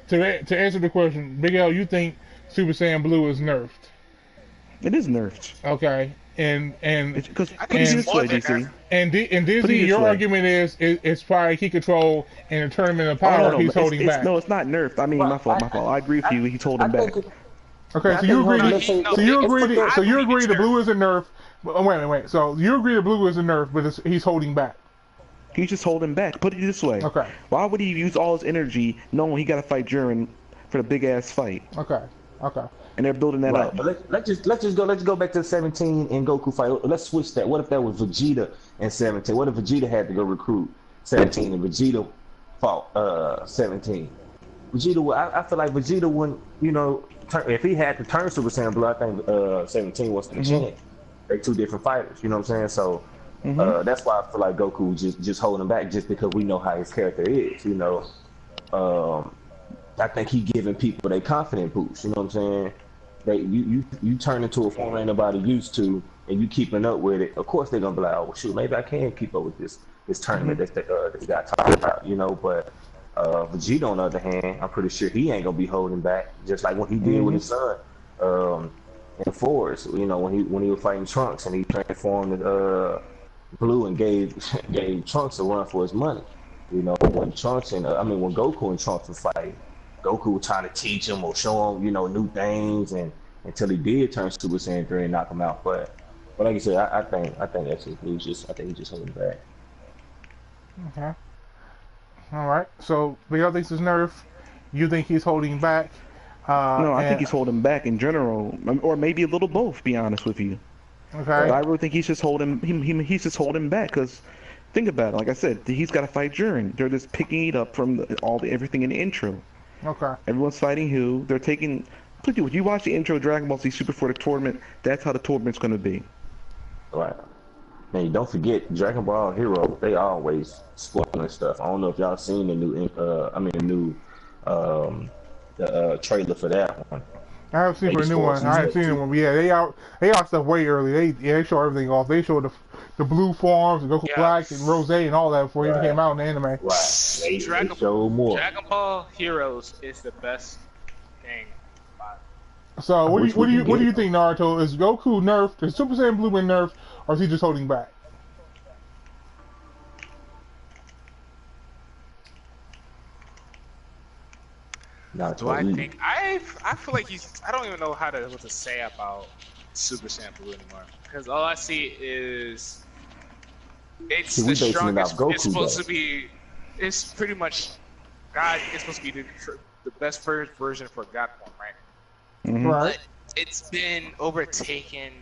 to answer the question, Big L, you think Super Saiyan Blue is nerfed? It is nerfed. Okay, and Because I put it think this it's way, more than DC. and Put Disney, it this your way. argument is it's probably key control in a tournament of Oh, power. no, He's holding back. No, it's not nerfed. I mean, my fault. I agree with you. He's holding back. Okay, so you agree the blue isn't nerfed. Wait. So you agree the blue isn't nerfed, but he's holding back. He's just holding back. Put it this way. Okay. Why would he use all his energy knowing he got to fight Jiren for the big ass fight? Okay. And they're building that up. But let's go back to the 17 and Goku fight. Let's switch that. What if that was Vegeta and 17? What if Vegeta had to go recruit 17 and Vegeta fought 17? I feel like Vegeta wouldn't, if he had to turn Super Saiyan Blue, I think 17 was the chance. They're two different fighters, you know what I'm saying? So that's why I feel like Goku just holding back just because we know how his character is, I think he giving people their confidence boost, you know what I'm saying? You turn into a form ain't nobody used to, and you keeping up with it. Of course they're gonna be like, oh well, shoot, maybe I can keep up with this tournament that they got talked about, But Vegeta, on the other hand, I'm pretty sure he ain't gonna be holding back, just like what he did with his son in Force. When he was fighting Trunks and he transformed Blue and gave Trunks a run for his money. When Goku and Trunks were fighting, Goku was trying to teach him or show him, new things, and until he did turn Super Saiyan 3 and knock him out. But like I said, I think that's it. He's just holding back. Okay. All right. So Big L thinks it's nerf. You think he's holding back? No, I think he's holding back in general, or maybe a little both. To be honest with you. Okay. But I really think he's just holding he's just holding back because. Think about it. Like I said, he's got to fight Jiren. They're just picking it up from everything in the intro. Okay. Everyone's fighting who? They're taking. When you watch the intro of Dragon Ball Z Super for the tournament, that's how the tournament's going to be. Right. Man, don't forget Dragon Ball Hero. They always spoiling stuff. I don't know if y'all seen the new trailer for that one. I haven't seen for a new one. I haven't seen the one. But yeah, they out stuff way early. They show everything off. They show the blue forms, the Goku Black and Rose and all that before it even came out in the anime. Right. They Dragon show more. Dragon Ball Heroes is the best thing. So what do you think, Naruto? Is Goku nerfed? Is Super Saiyan Blue been nerfed, or is he just holding back? Do I think I feel like I don't even know what to say about Super Saiyan Blue anymore, because all I see is it's the strongest. It's supposed to be. It's pretty much God. It's supposed to be the best version for God form, right? Right. But it's been overtaken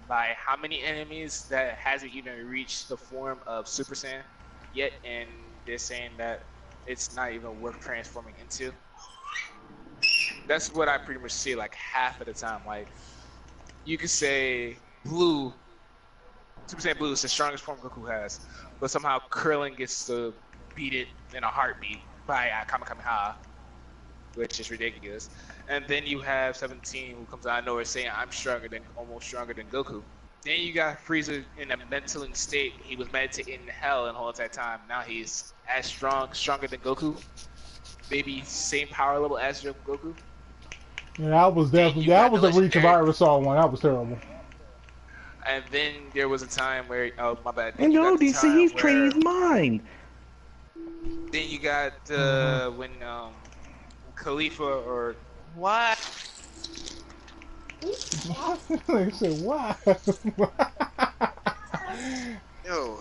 by how many enemies that hasn't even reached the form of Super Saiyan yet, and they're saying that it's not even worth transforming into. That's what I pretty much see like half of the time. Like, you could say Blue, Super Saiyan Blue is the strongest form Goku has, but somehow Krillin gets to beat it in a heartbeat by Kamehameha, which is ridiculous. And then you have 17 who comes out of nowhere saying, I'm almost stronger than Goku. Then you got Frieza in a mental state. He was meditating in hell the whole entire time. Now he's as stronger than Goku. Maybe same power level as Goku. Yeah, that was definitely a reach if I ever saw one. That was terrible. And then there was a time where, oh my bad. And no, DC, he's training his mind. Then you got when Khalifa or what? They said what? Yo.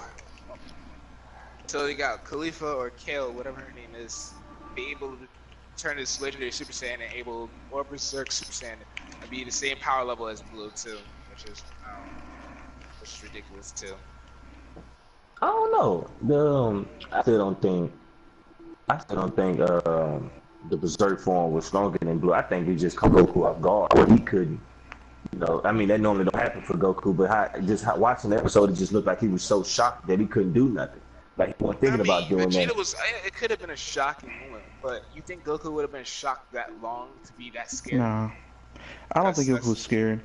So you got Khalifa or Kale, whatever her name is, be able to turn his legendary Super Saiyan and or Berserk Super Saiyan and be the same power level as Blue too, which is was ridiculous too. I don't know. I still don't think. The Berserk form was stronger than Blue. I think he just caught Goku off guard, or he couldn't. You know, I mean that normally don't happen for Goku, but watching the episode, it just looked like he was so shocked that he couldn't do nothing. Like he wasn't thinking about doing Vegeta that. it could have been a shocking moment, but you think Goku would have been shocked that long to be that scared? Nah, I don't think Goku was scared.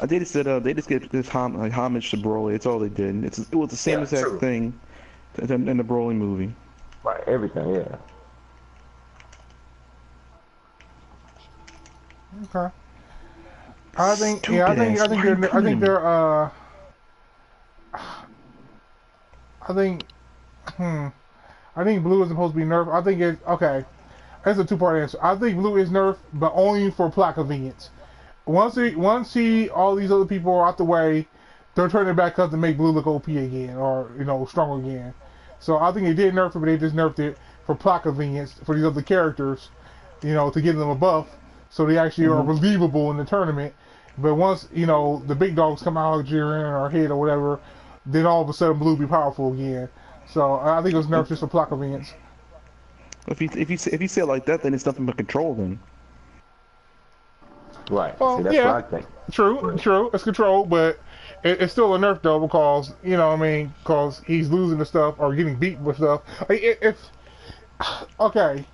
They just said they just gave this homage to Broly. It's all they did. It was the same exact thing in the Broly movie. Right, everything, yeah. Okay. I think Blue is supposed to be nerfed. I think it's okay. That's a two-part answer. I think Blue is nerfed, but only for plot convenience. Once all these other people are out the way, they're turning it back up to make Blue look OP again, or strong again. So I think they did nerf it, but they just nerfed it for plot convenience for these other characters, to give them a buff, so they actually are believable in the tournament. But once the big dogs come out, Jiren or Hit or whatever, then all of a sudden Blue be powerful again. So I think it was nerfed just for plot convenience. If you say it like that, then it's nothing but control then. Right. Well, See, that's what I think. True. It's controlled, but it's still a nerf though because because he's losing the stuff or getting beat with stuff. Okay.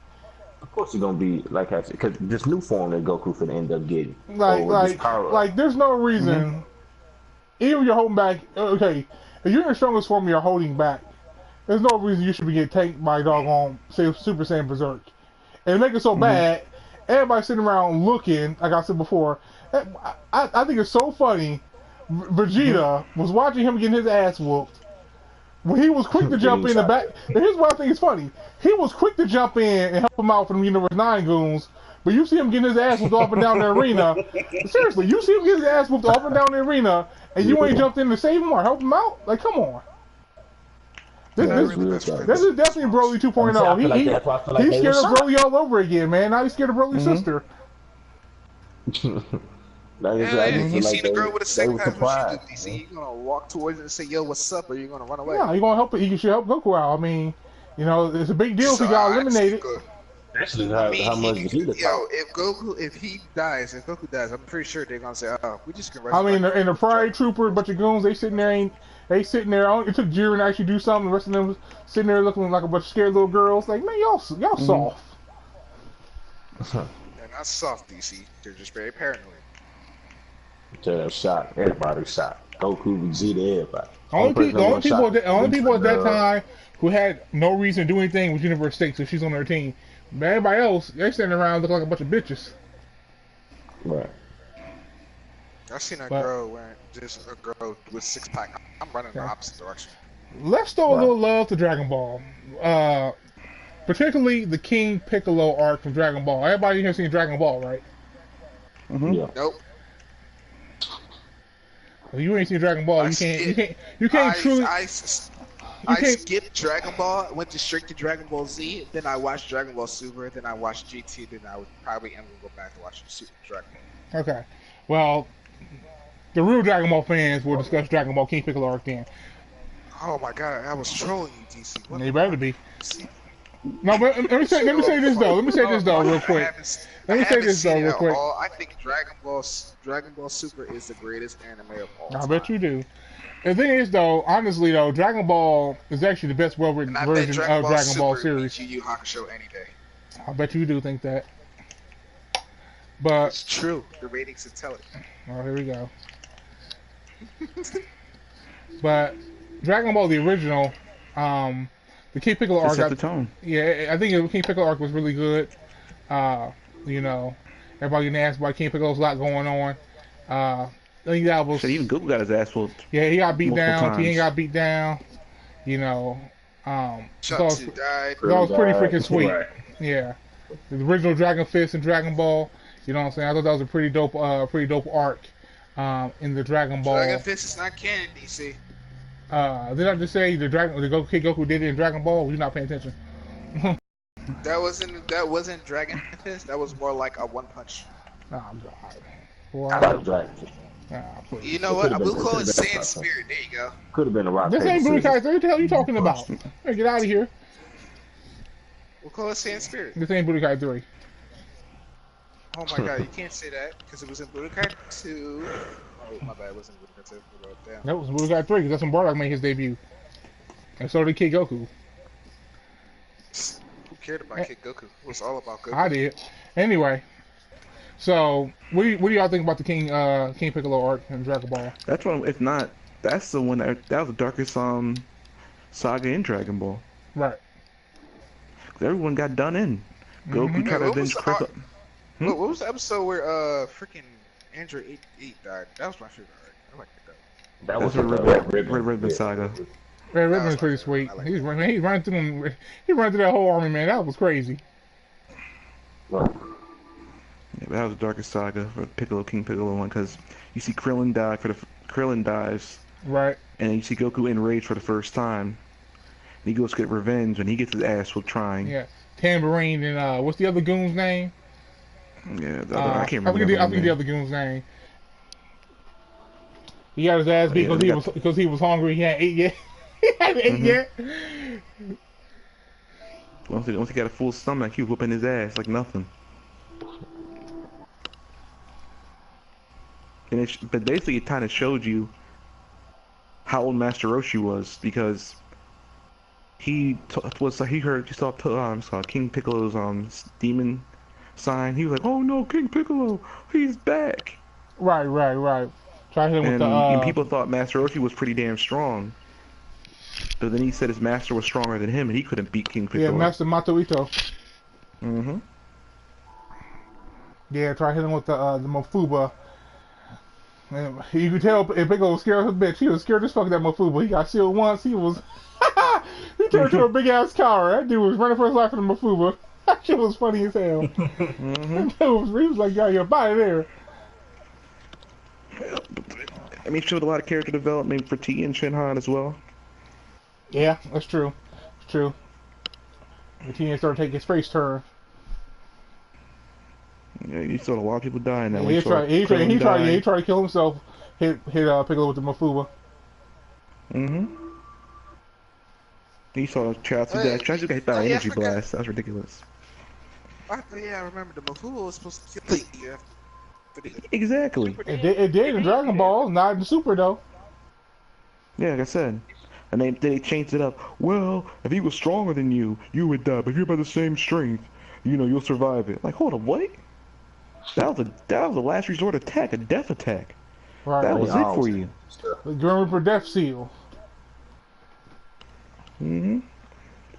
Of course, you're gonna be like I said, because this new form that Goku finna end up getting. There's no reason. Even if you're holding back, okay, if you're in the strongest form, you're holding back. There's no reason you should be getting tanked by doggone, say, Super Saiyan Berserk, and make it so bad. Everybody sitting around looking, like I said before. I think it's so funny. Vegeta was watching him getting his ass whooped. When he was quick to jump in the back, and here's what I think is funny. He was quick to jump in and help him out from the Universe 9 goons, but you see him getting his ass whooped off and down the arena. Seriously, you see him getting his ass whooped off and down the arena, and you ain't jumped in to save him or help him out? Like, come on. This is definitely Broly 2.0. He's scared of Broly all over again, man. Now he's scared of Broly's sister. You see the girl with a second pass, you're gonna walk towards it and say, "Yo, what's up?" Or you're gonna run away. Yeah, you're gonna help it. You should help Goku out. I mean, it's a big deal if he got eliminated. Especially how much Vegeta. Yo, if Goku dies, I'm pretty sure they're gonna say, "Oh, we just gonna." I mean, and the Pride Trooper, a bunch of goons, they sitting there. It took Jiren to actually do something. The rest of them sitting there looking like a bunch of scared little girls. Like, man, y'all soft. They're not soft, DC. They're just very paranoid. Shot. Everybody shot. Goku, Vegeta, everybody. The only people at that time who had no reason to do anything was Universe 6, so she's on their team. But everybody else, they're sitting around looking like a bunch of bitches. Right. I seen a girl with 6-pack. I'm running the opposite direction. Let's throw a little love to Dragon Ball. Particularly the King Piccolo arc from Dragon Ball. Everybody here seen Dragon Ball, right? Yeah. Nope. Well, you ain't seen Dragon Ball. You can't truly. I skipped Dragon Ball. Went straight to Dragon Ball Z. Then I watched Dragon Ball Super. Then I watched GT. Then I would probably am gonna go back to watch Super Dragon Ball. Okay. Well, the real Dragon Ball fans will discuss Dragon Ball King Piccolo arc then. Oh my God! I was trolling you, DC. They better be. No, but let me say this though. Real quick. I think Dragon Ball Super is the greatest anime of all time. I bet you do. The thing is, though, honestly, though, Dragon Ball is actually the best well-written version of Dragon Ball series. Yu Yu Hakusho any day. I bet you do think that. But it's true. The ratings will tell it. Oh, here we go. But Dragon Ball, the original, the King Piccolo arc. Set the tone. Yeah, I think the King Piccolo arc was really good. Everybody getting asked about King Piccolo's a lot going on. I think that was. So even Goku got his ass whooped. Yeah, he got beat down. Tien got beat down. Chachi died. That was pretty freaking sweet. Right. Yeah, the original Dragon Fist and Dragon Ball. You know what I'm saying? I thought that was a pretty dope arc in the Dragon Ball. Dragon Fist is not canon, DC. Did I just say the Goku did it in Dragon Ball? You're not paying attention. That wasn't Dragon Fist. That was more like a one punch. Oh God. I like Dragon Fist. Please. You know what? I will call it Sand Spirit. There you go. Could have been a rock. This ain't Budokai 3. What the hell are you talking about? Hey, get out of here. We'll call it Sand Spirit. This ain't Budokai 3. Oh my god, you can't say that because it was in Budokai 2. Oh, my bad, it wasn't Budokai 2. Damn. That was Budokai 3 because that's when Bardock made his debut. And so did Kid Goku. Who cared about Kid Goku? It was all about Goku. I did. Anyway, so what do y'all think about the King Piccolo arc in Dragon Ball? That's one. If not, that's the one that was the darkest saga in Dragon Ball. Right. Everyone got done in. Goku tried to avenge Krillin. What was the episode where freaking Android 8 died? That was my favorite arc. I liked that. That was the Red Ribbon saga. Red Ribbon's pretty sweet. He's running through them. He ran through that whole army, man. That was crazy. Yeah, but that was the darkest saga for King Piccolo one, because you see Krillin dies, right? And then you see Goku enraged for the first time. And he goes to get revenge, and he gets his ass whooped trying. Yeah, Tambourine and what's the other goon's name? Yeah, I can't remember. I forget the other goon's name. He got his ass beat because he was hungry. He hadn't ate yet. He hadn't ate yet. Once he got a full stomach, he was whooping his ass like nothing. And but basically, it kind of showed you how old Master Roshi was, because he saw King Piccolo's demon sign. He was like, "Oh no, King Piccolo, he's back!" Right. Try him with and people thought Master Roshi was pretty damn strong, but then he said his master was stronger than him, and he couldn't beat King Piccolo. Yeah, Master Matoito. Yeah, try hitting with the Mofuba. And you could tell if Piccolo was scared of a bitch. He was scared as fuck of that Mofuba. He got sealed once. He was he turned into a big ass cower. That dude was running for his life from the Mofuba. That shit was funny as hell. He was like, "Yo, your body there." I mean, showed a lot of character development for T and Shinhan as well. Yeah, that's true. It's true. The T started taking his face turn. Yeah, you saw a lot of people dying that Yeah, way. He tried to kill himself. Hit Piccolo with the Mofuba. He saw Chaozu die. Chaozu got hit by an energy blast. That was ridiculous. Yeah, I remember the Mofuba was supposed to kill you. Exactly. It did in Dragon Ball, not in Super though. Yeah, like I said. And they changed it up. Well, if he was stronger than you, you would die. But if you're about the same strength, you'll survive it. Like, hold on, what? That was a last resort attack, a death attack. Right. That was it for you. The Grim Reaper Death Seal.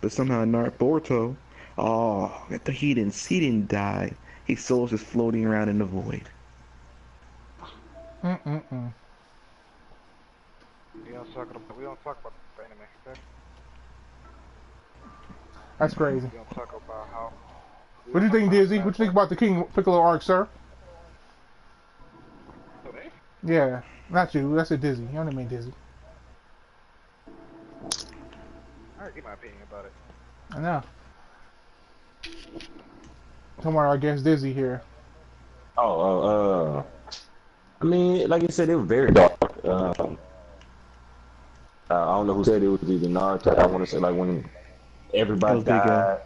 But somehow Boruto, he didn't die. His soul's just floating around in the void. We don't talk about the anime, okay? That's crazy. We don't talk about how. What do you think, Dizzy? What do you think about the King Piccolo arc, sir? Yeah, not you. That's a Dizzy. You only mean Dizzy. I already gave my opinion about it. I know. Come on, I guess Dizzy here. I mean, like I said, it was very dark. I don't know who said it was either Naruto. I want to say like when everybody died.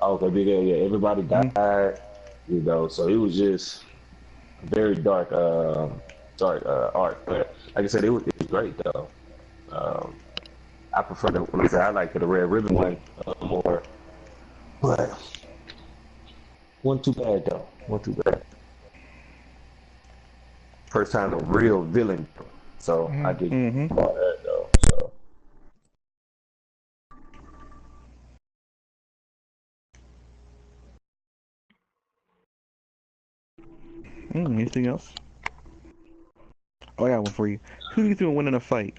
Okay, Big L, yeah, everybody died. So it was just very dark. Art, but like I said, it was great though. I prefer I like the Red Ribbon one more, but wasn't too bad though. Wasn't too bad. First time a real villain, so I did all that though. So. Anything else? Oh, I got one for you. Who do you think will win in a fight?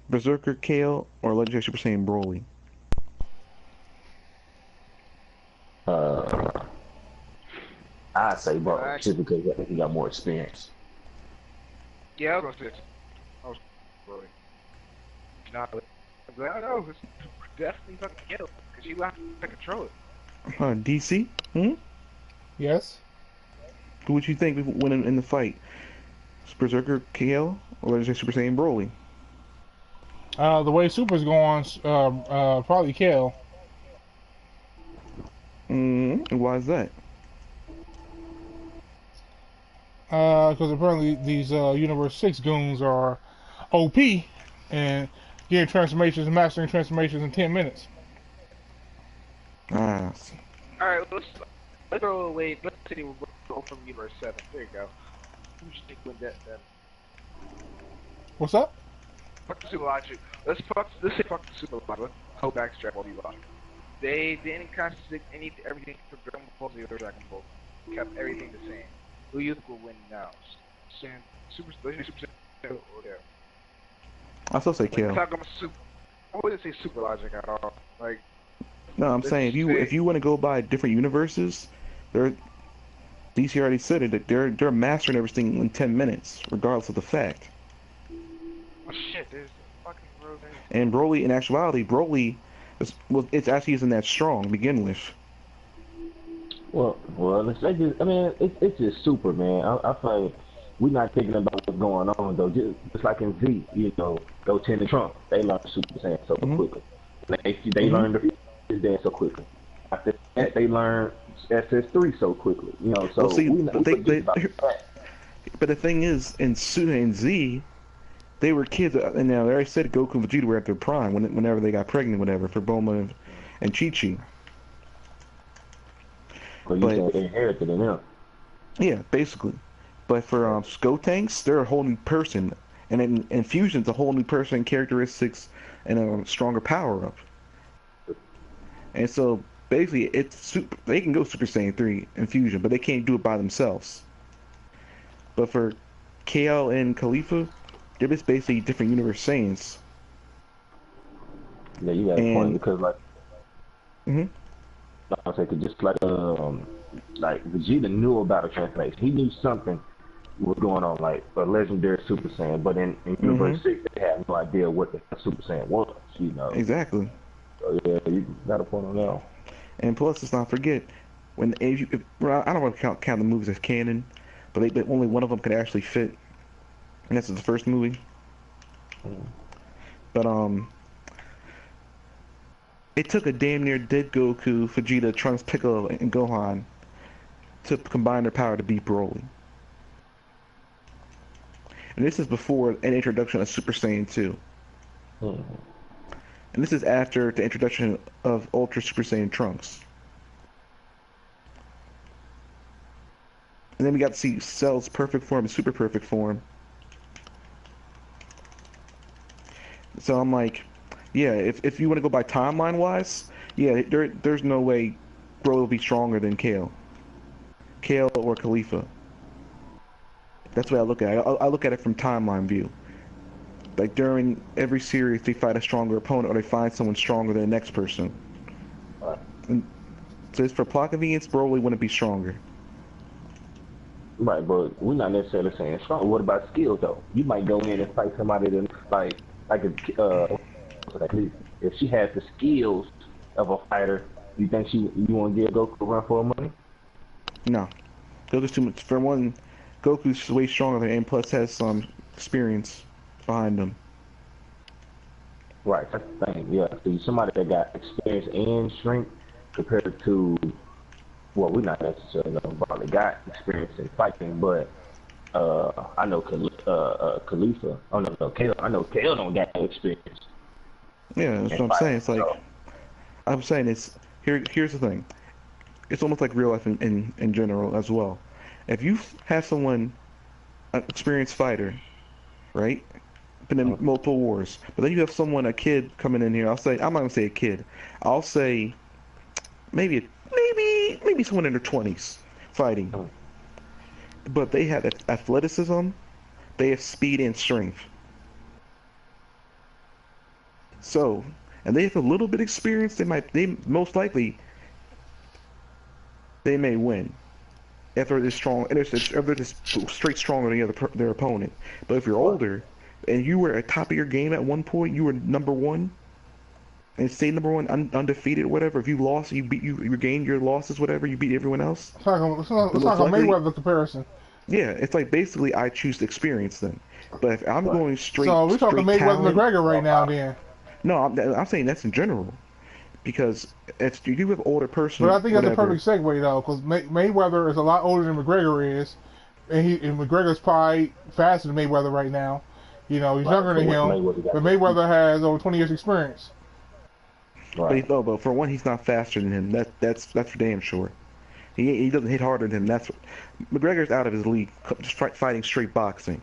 Berserker, Kale, or Legendary Super Saiyan Broly? I'd say Broly, just because he got more experience. Yeah, I was gonna say Broly. I know, it's definitely fucking kill, because you have to control it. DC? Yes? Who would you think would win in the fight? Berserker KO or is it Super Saiyan Broly? The way Super's going, probably Kale. Why is that? Because apparently these Universe 6 goons are OP and getting transformations and mastering transformations in 10 minutes. Ah. Alright, let's throw away. Let's see, we'll go from Universe 7. There you go. Who should think win that then? What's up? Fuck the Super Logic. Let's say fuck the Super Logic. Go back Dragon Ball. They didn't contradict everything from Dragon Ball Z or Dragon Ball. Kept everything the same. Who you think will win now? Super Saiyan or there? I'll still say KO. I wouldn't say Super Logic at all. Like. No, I'm saying if you want to go by different universes, DC already said it that they're mastering everything in 10 minutes, regardless of the fact. Oh shit, there's fucking Broly. And Broly, in actuality, it's actually isn't that strong to begin with. Well, it's just super, man. I feel like we're not thinking about what's going on though. Just like in Z, Goten and Trump, they learn Super Saiyan so quickly. They learn the dance so quickly. After that, they learn SS3 so quickly. So well, see, but the thing is, in Z, they were kids, and now they already said Goku and Vegeta were at their prime whenever they got pregnant, whatever, for Bulma and Chi-Chi. Well, you they inherited in them. Yeah, basically. But for Gotenks, they're a whole new person, and in Fusion's a whole new person, characteristics, and a stronger power-up. And so basically, they can go Super Saiyan 3 in Fusion, but they can't do it by themselves. But for KL and Khalifa, they're just basically different universe Saiyans. Yeah, you got a point because like, I say just like Vegeta knew about a transformation. He knew something was going on, like a legendary Super Saiyan. But in Universe 6, they had no idea what the Super Saiyan was. Exactly. So yeah, you got a point on that. And plus, let's not forget I don't want to count the movies as canon, but only one of them could actually fit, and that's the first movie. But it took a damn near dead Goku, Vegeta, Trunks, Piccolo, and Gohan to combine their power to beat Broly. And this is before an introduction of Super Saiyan 2. And this is after the introduction of Ultra Super Saiyan Trunks. And then we got to see Cell's perfect form and super perfect form. So I'm like, yeah, if you want to go by timeline-wise, yeah, there's no way Broly will be stronger than Kale or Khalifa. That's the way I look at it. I look at it from timeline view. Like during every series, they fight a stronger opponent, or they find someone stronger than the next person. And so it's for plot convenience, Broly wouldn't be stronger. Right, but we're not necessarily saying strong. What about skills though? You might go in and fight somebody that if she has the skills of a fighter, you think you want to give Goku a run for her money? No, Goku's too much. For one, Goku's way stronger than, and plus has some experience behind him. Right, that's the thing. Yeah, so somebody that got experience and strength compared to, well, we're not necessarily about the got experience in fighting, but I know Khalifa. Oh no, Kale. I know Kale don't got no experience. Yeah, that's what I'm saying. It's like I'm saying here's the thing. It's almost like real life in general as well. If you have someone, an experienced fighter, right? Been in multiple wars, but then you have a kid coming in here. I'm not gonna say a kid. I'll say maybe someone in their 20s fighting. But they have athleticism, they have speed and strength. So, and they have a little bit of experience. They most likely they may win if they're this strong, if they're just straight stronger than their opponent. But if you're older and you were at top of your game at one point, you were number one, and stay number one, undefeated, whatever. If you lost, you regained your losses, whatever. You beat everyone else. It's like a Mayweather comparison. Yeah, it's like basically I choose to experience them. But if I'm going straight, So we're talking straight Mayweather talent, McGregor right now, then. no, I'm saying that's in general. Because if you have an older person, But I think that's a whatever, perfect segue though, because Mayweather is a lot older than McGregor is, and McGregor's probably faster than Mayweather right now. You know, he's younger than him, but Mayweather has over 20 years experience. Right. but for one, he's not faster than him. That's for damn sure. He doesn't hit harder than him. That's McGregor's out of his league, just fighting straight boxing.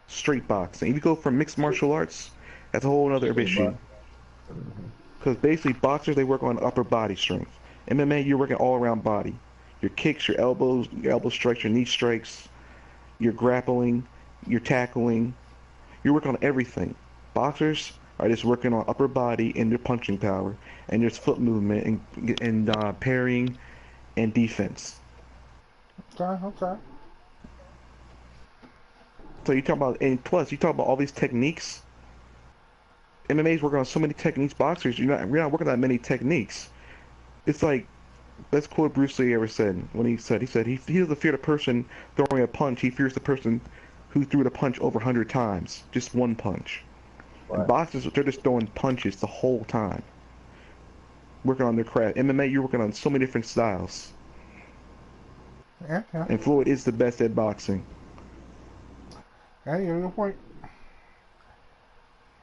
Straight boxing. If you go from mixed martial arts, that's a whole other issue. Because basically, boxers, they work on upper body strength. MMA, you're working all around body. Your kicks, your elbow strikes, your knee strikes, your grappling, your tackling. You're working on everything. Boxers are just working on upper body and their punching power, and there's foot movement and parrying and defense. Okay. So you talk about, and plus you talk about all these techniques. MMA's working on so many techniques. Boxers, we're not working on that many techniques. It's like, let's quote Bruce Lee ever said when he said he doesn't fear the person throwing a punch. He fears the person who threw the punch over 100 times, just one punch. Right. And boxers, they're just throwing punches the whole time, working on their craft. MMA, you're working on so many different styles. Yeah. And Floyd is the best at boxing. Yeah, you have a good point.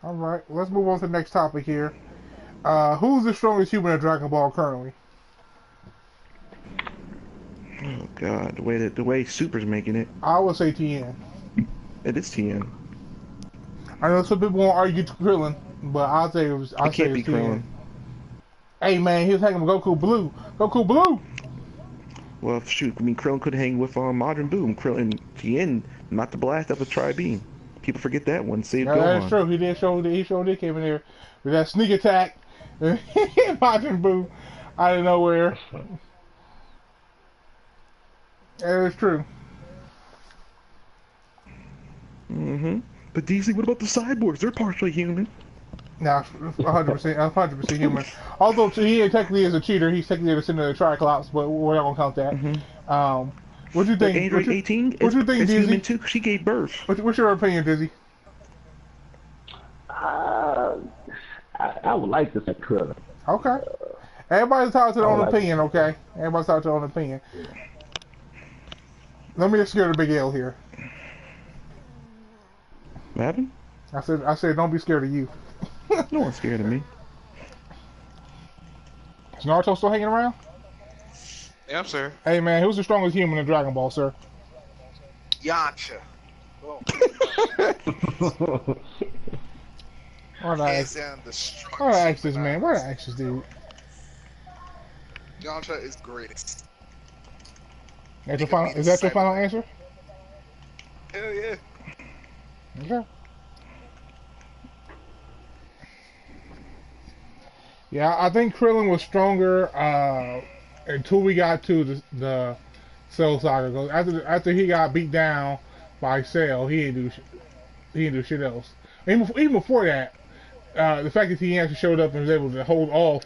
All right, let's move on to the next topic here. Who's the strongest human in Dragon Ball currently? Oh God, the way Super's making it. I would say Tien. It is Tien. I know some people won't argue to Krillin, but I'll say it was. I say can't be it's Tien. Krillin. Hey man, he was hanging with Goku Blue. Goku Blue. Well, shoot, I mean, Krillin could hang with Majin Buu. Krillin, Tien, not to blast up a Tri-Beam. People forget that one. Save Gohan. That's true. He showed came in there with that sneak attack. Majin Buu out of nowhere. That is true. But DC, what about the cyborgs? They're partially human. Nah, 100% human. Although he technically is a cheater, he's technically a descendant of the Triclops, but we're not gonna count that. What do you think? Android 18 what you think, is Dizzy? human too. She gave birth. What's your opinion, Dizzy? I would like to say Krillin. Okay. Everybody's entitled to their own like opinion, okay? Everybody's entitled to their own opinion. Yeah. Let me just scare the big L here. What happened? I said, don't be scared of you. No one's scared of me. Is Naruto still hanging around? Yeah, sir. Hey man, who's the strongest human in Dragon Ball, sir? Yamcha. Oh. Why'd I Hands ask, down the strongest. why'd I ask this man? Why'd I ask this dude? Yamcha is greatest. Is that your final answer? Hell yeah. Okay. Yeah, I think Krillin was stronger until we got to the Cell Saga. Cause after he got beat down by Cell, he didn't do shit else. Even before that, the fact that he actually showed up and was able to hold off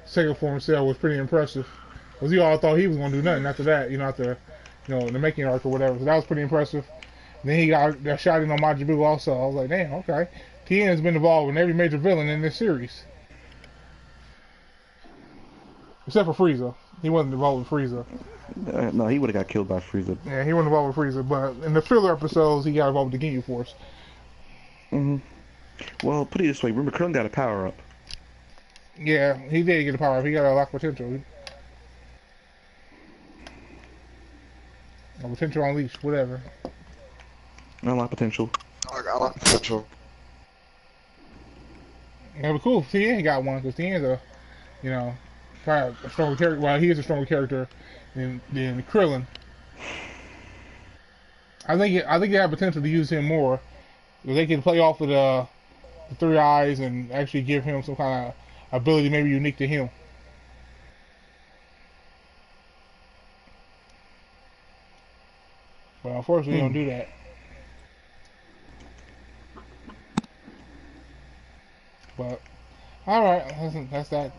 Second Form Cell was pretty impressive. Because we all thought he was gonna do nothing after that. After the making arc or whatever. So that was pretty impressive. And then he got shot in on Majin Buu also. I was like, damn, okay. Tien has been involved in every major villain in this series. Except for Frieza. He wasn't involved with Frieza. No, he would have got killed by Frieza. Yeah, he wasn't involved with Frieza, but in the filler episodes, he got involved with the Ginyu Force. Well, put it this way, remember Krillin got a power up. Yeah, he did get a power up. He got a lot of potential. Or potential unleashed, whatever. A lot of potential. I like potential. Yeah, but cool. Tien got one because Tien's a, probably a stronger character. Well, he is a stronger character than Krillin. I think they have potential to use him more. If they can play off of the three eyes and actually give him some kind of ability maybe unique to him. But unfortunately, they don't do that. But all right, that's that.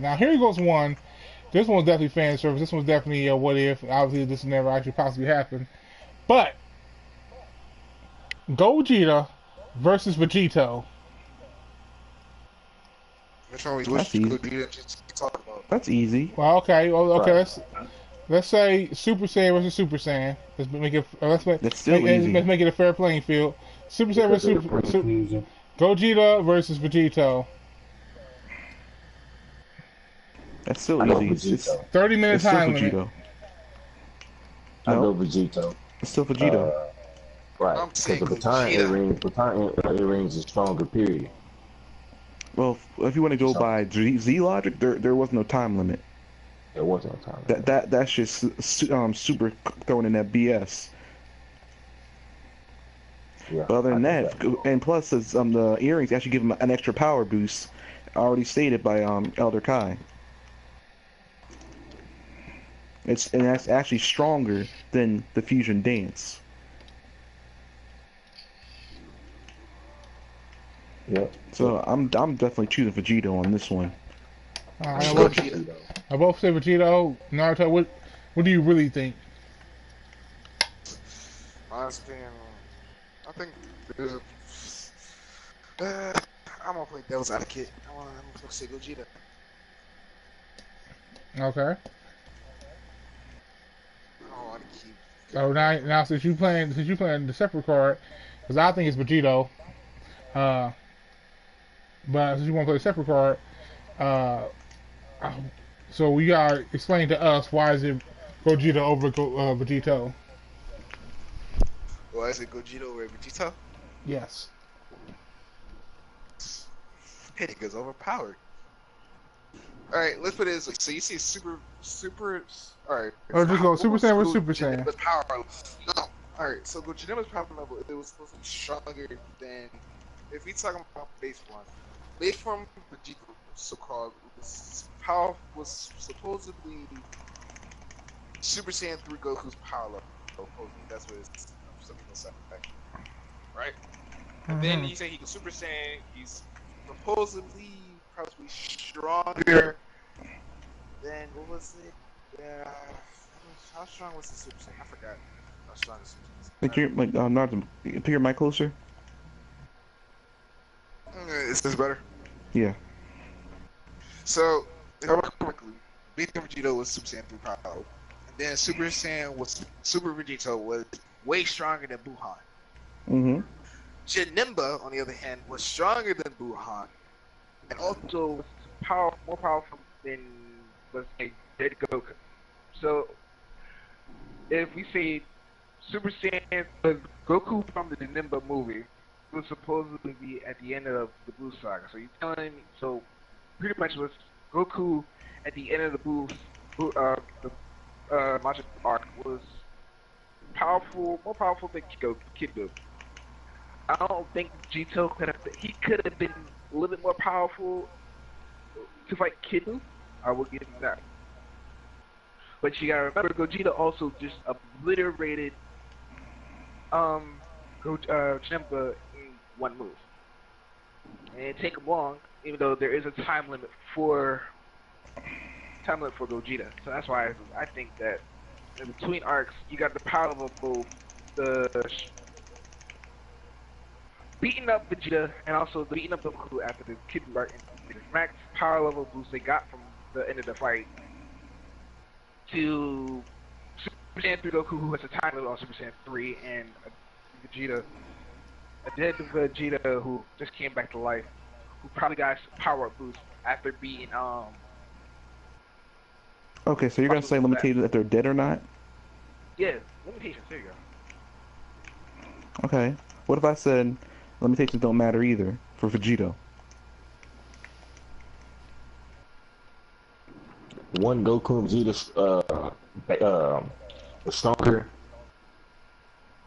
Now here goes one. This one's definitely fan service. This one's definitely a what if. Obviously, this never actually possibly happened. But Gogeta versus Vegito. Which one we That's wish easy. Gogeta just talk about? That's easy. Well, okay, well, okay. Right. Let's say Super Saiyan versus Super Saiyan. Let's make it. That's still easy. Let's make it a fair playing field. Super Saiyan Because versus of the confusion. Gogeta versus Vegito. That's still I go easy. Vegito. 30-minute It's still time limit. Vegito. I No, go Vegito. it's still Vegito. Right. I'm Because saying the baton Gogeta. earrings is stronger, period. Well, if you want to go So- by Z logic, there was no time limit. There wasn't a time. That's just super throwing in that BS. Yeah, But other than I that, think and plus, the earrings actually give him an extra power boost, already stated by Elder Kai. And that's actually stronger than the fusion dance. Yeah. So I'm definitely choosing Vegito on this one. I Go both, Gogeta. I both say Vegito. Naruto, what do you really think? Honestly, I think I'm gonna play devil's advocate. I'm gonna say Gogeta. Okay. I don't want to keep. So now since you playing the separate card, because I think it's Vegito. But since you want to play a separate card, uh, so you gotta explain to us why is it Gogeta over Vegito? Why is it Gogeta over Vegeta? Yes. Hey, nigga's overpowered. Alright, let's put it this way. So you see super, alright. Or just go Super Saiyan versus Super Saiyan. Saiyan. Power level. No. Alright, so Gogeta's power level, it was supposed to be stronger than, if we talking about base form. Base form Vegeta, so-called, was supposedly Super Saiyan 3 Goku's power level. Supposedly, that's what it's something to say. Right? And then you say he can Super Saiyan, he's supposedly probably stronger than, what was it? Yeah, how strong was the Super Saiyan? I forgot how strong the Super Saiyan Like you're like Naruto, put your mic closer. Is this better? Yeah. So, if I remember correctly, Beta Vegeta was Super Saiyan 3 power, and then Super Vegeta was way stronger than Buhan. Mm-hmm. Janemba, on the other hand, was stronger than Buhan, and also more powerful than, let's say, Dead Goku. So, if we say Super Saiyan, Goku from the Janemba movie was supposedly be at the end of the Blue Saga. So you're telling me, so pretty much was Goku at the end of the Majin arc was more powerful than Kid Buu. I don't think Vegito could have been a little bit more powerful to fight Kid Buu. I will give you that. But you gotta remember, Gogeta also just obliterated Janemba in one move. And it take him long, even though there is a time limit for Gogeta. So that's why I think that in between arcs, you got the power level of both the beating up Vegeta and also the beating up Goku after the Kid Buu arc, and the max power level boost they got from the end of the fight to Super Saiyan 3 Goku, who has a time limit on Super Saiyan 3, and Vegeta, a dead Vegeta who just came back to life, who probably got a power boost after being Okay, so you're gonna say limitations if they're dead or not? yeah, limitations. There you go. Okay. What if I said limitations don't matter either for Vegito? one Goku and Vegeta was stronger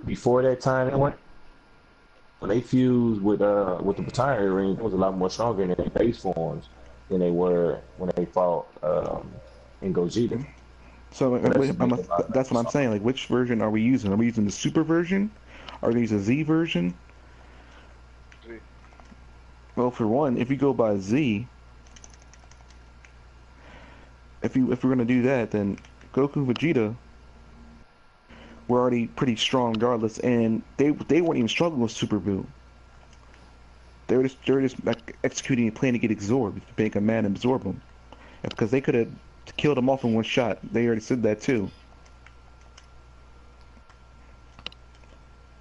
before that time. When they fused with the Baton ring, it was a lot more stronger in their base forms than they were when they fought in Gogeta. So that's what I'm saying. Like, which version are we using? Are we using the Super version? Are we using the Z version? Z. Well, for one, if you go by Z, if we're gonna do that, then Goku Vegeta were already pretty strong regardless, and they weren't even struggling with Super Boo. They were just like executing a plan to get absorbed, to make a man absorb them, because they could have killed them off in one shot. They already said that too.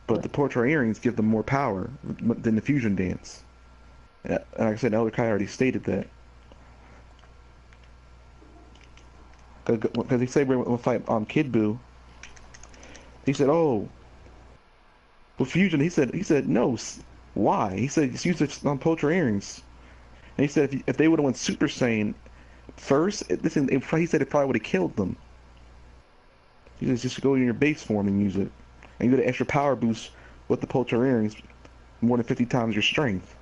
But the Portrait earrings give them more power than the fusion dance. And like I said, Elder Kai already stated that. Because he said we'll fight Kid Buu. He said, "Oh, with fusion." He said, "No. Why?" He said, "Just use it on Portrait earrings." And he said, if they would have went Super Saiyan first, he said it probably would have killed them. You just go in your base form and use it. And you get an extra power boost with the Portrait earrings, more than 50 times your strength.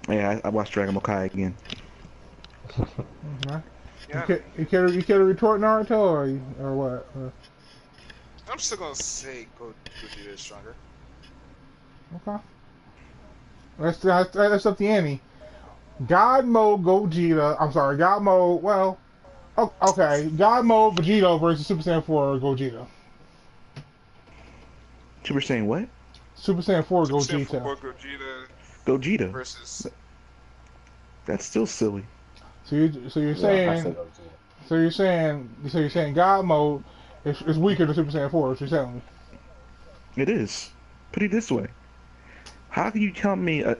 Yeah, I watched Dragonball Kai again. Okay. Yeah. You care to retort, Naruto, or what? I'm still gonna say Gogeta is stronger. Okay. That's up to Annie. God mode Gogeta. I'm sorry, God mode. Well, okay. God mode Vegeta versus Super Saiyan 4 Gogeta. Super Saiyan what? Super Saiyan 4 Super Gogeta. Saiyan 4 Gogeta Gogeta. versus. That's still silly. So you're saying God mode is weaker than Super Saiyan 4. What you're telling me? It is. Put it this way. How can you tell me? How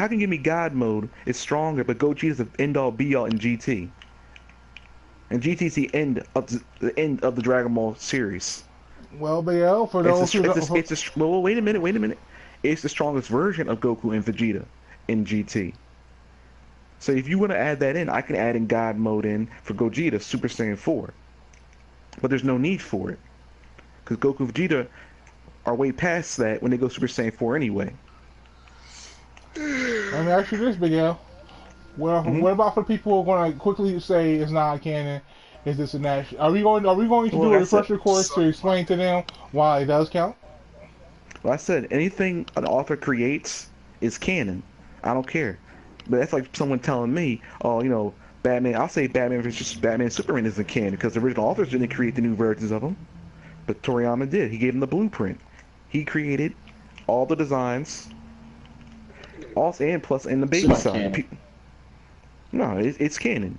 can you give me God mode is stronger, but Gogeta is the end all be all in GT, and GT is the end of the Dragon Ball series. Well, BL for those well, wait a minute. It's the strongest version of Goku and Vegeta in GT. So if you want to add that in, I can add in God mode in for Gogeta Super Saiyan 4, but there's no need for it because Goku and Vegeta are way past that when they go Super Saiyan 4 anyway. Let me ask you this, Big L. Well, what about for people who are going to quickly say it's not canon? Is this a national? Are we going to do a refresher course to explain to them why it does count? Well, I said anything an author creates is canon. I don't care. But that's like someone telling me, oh, you know, Batman. I'll say Batman versus Batman Superman isn't canon because the original authors didn't create the new versions of them, but Toriyama did. He gave them the blueprint. He created all the designs. Also, and plus in the base side. No, it's canon.